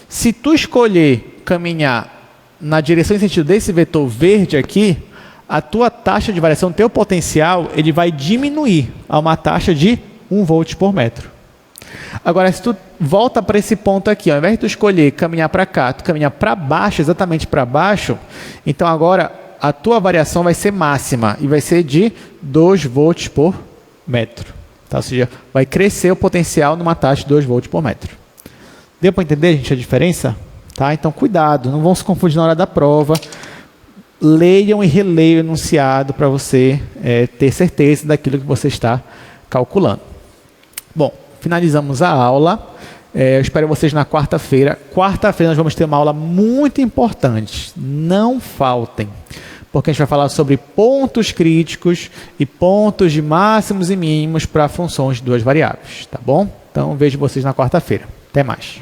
Se tu escolher caminhar na direção em sentido desse vetor verde aqui, a tua taxa de variação, teu potencial, ele vai diminuir a uma taxa de 1 volt por metro. Agora, se tu volta para esse ponto aqui, ao invés de tu escolher caminhar para cá, tu caminhar para baixo, exatamente para baixo, então agora a tua variação vai ser máxima e vai ser de 2 volts por metro. Tá? Ou seja, vai crescer o potencial numa taxa de 2 volts por metro. Deu para entender, gente, a diferença? Tá? Então, cuidado, não vão se confundir na hora da prova. Leiam e releiam o enunciado para você ter certeza daquilo que você está calculando. Bom, finalizamos a aula. Eu espero vocês na quarta-feira. Quarta-feira nós vamos ter uma aula muito importante. Não faltem, porque a gente vai falar sobre pontos críticos e pontos de máximos e mínimos para funções de duas variáveis. Tá bom? Então, vejo vocês na quarta-feira. Até mais.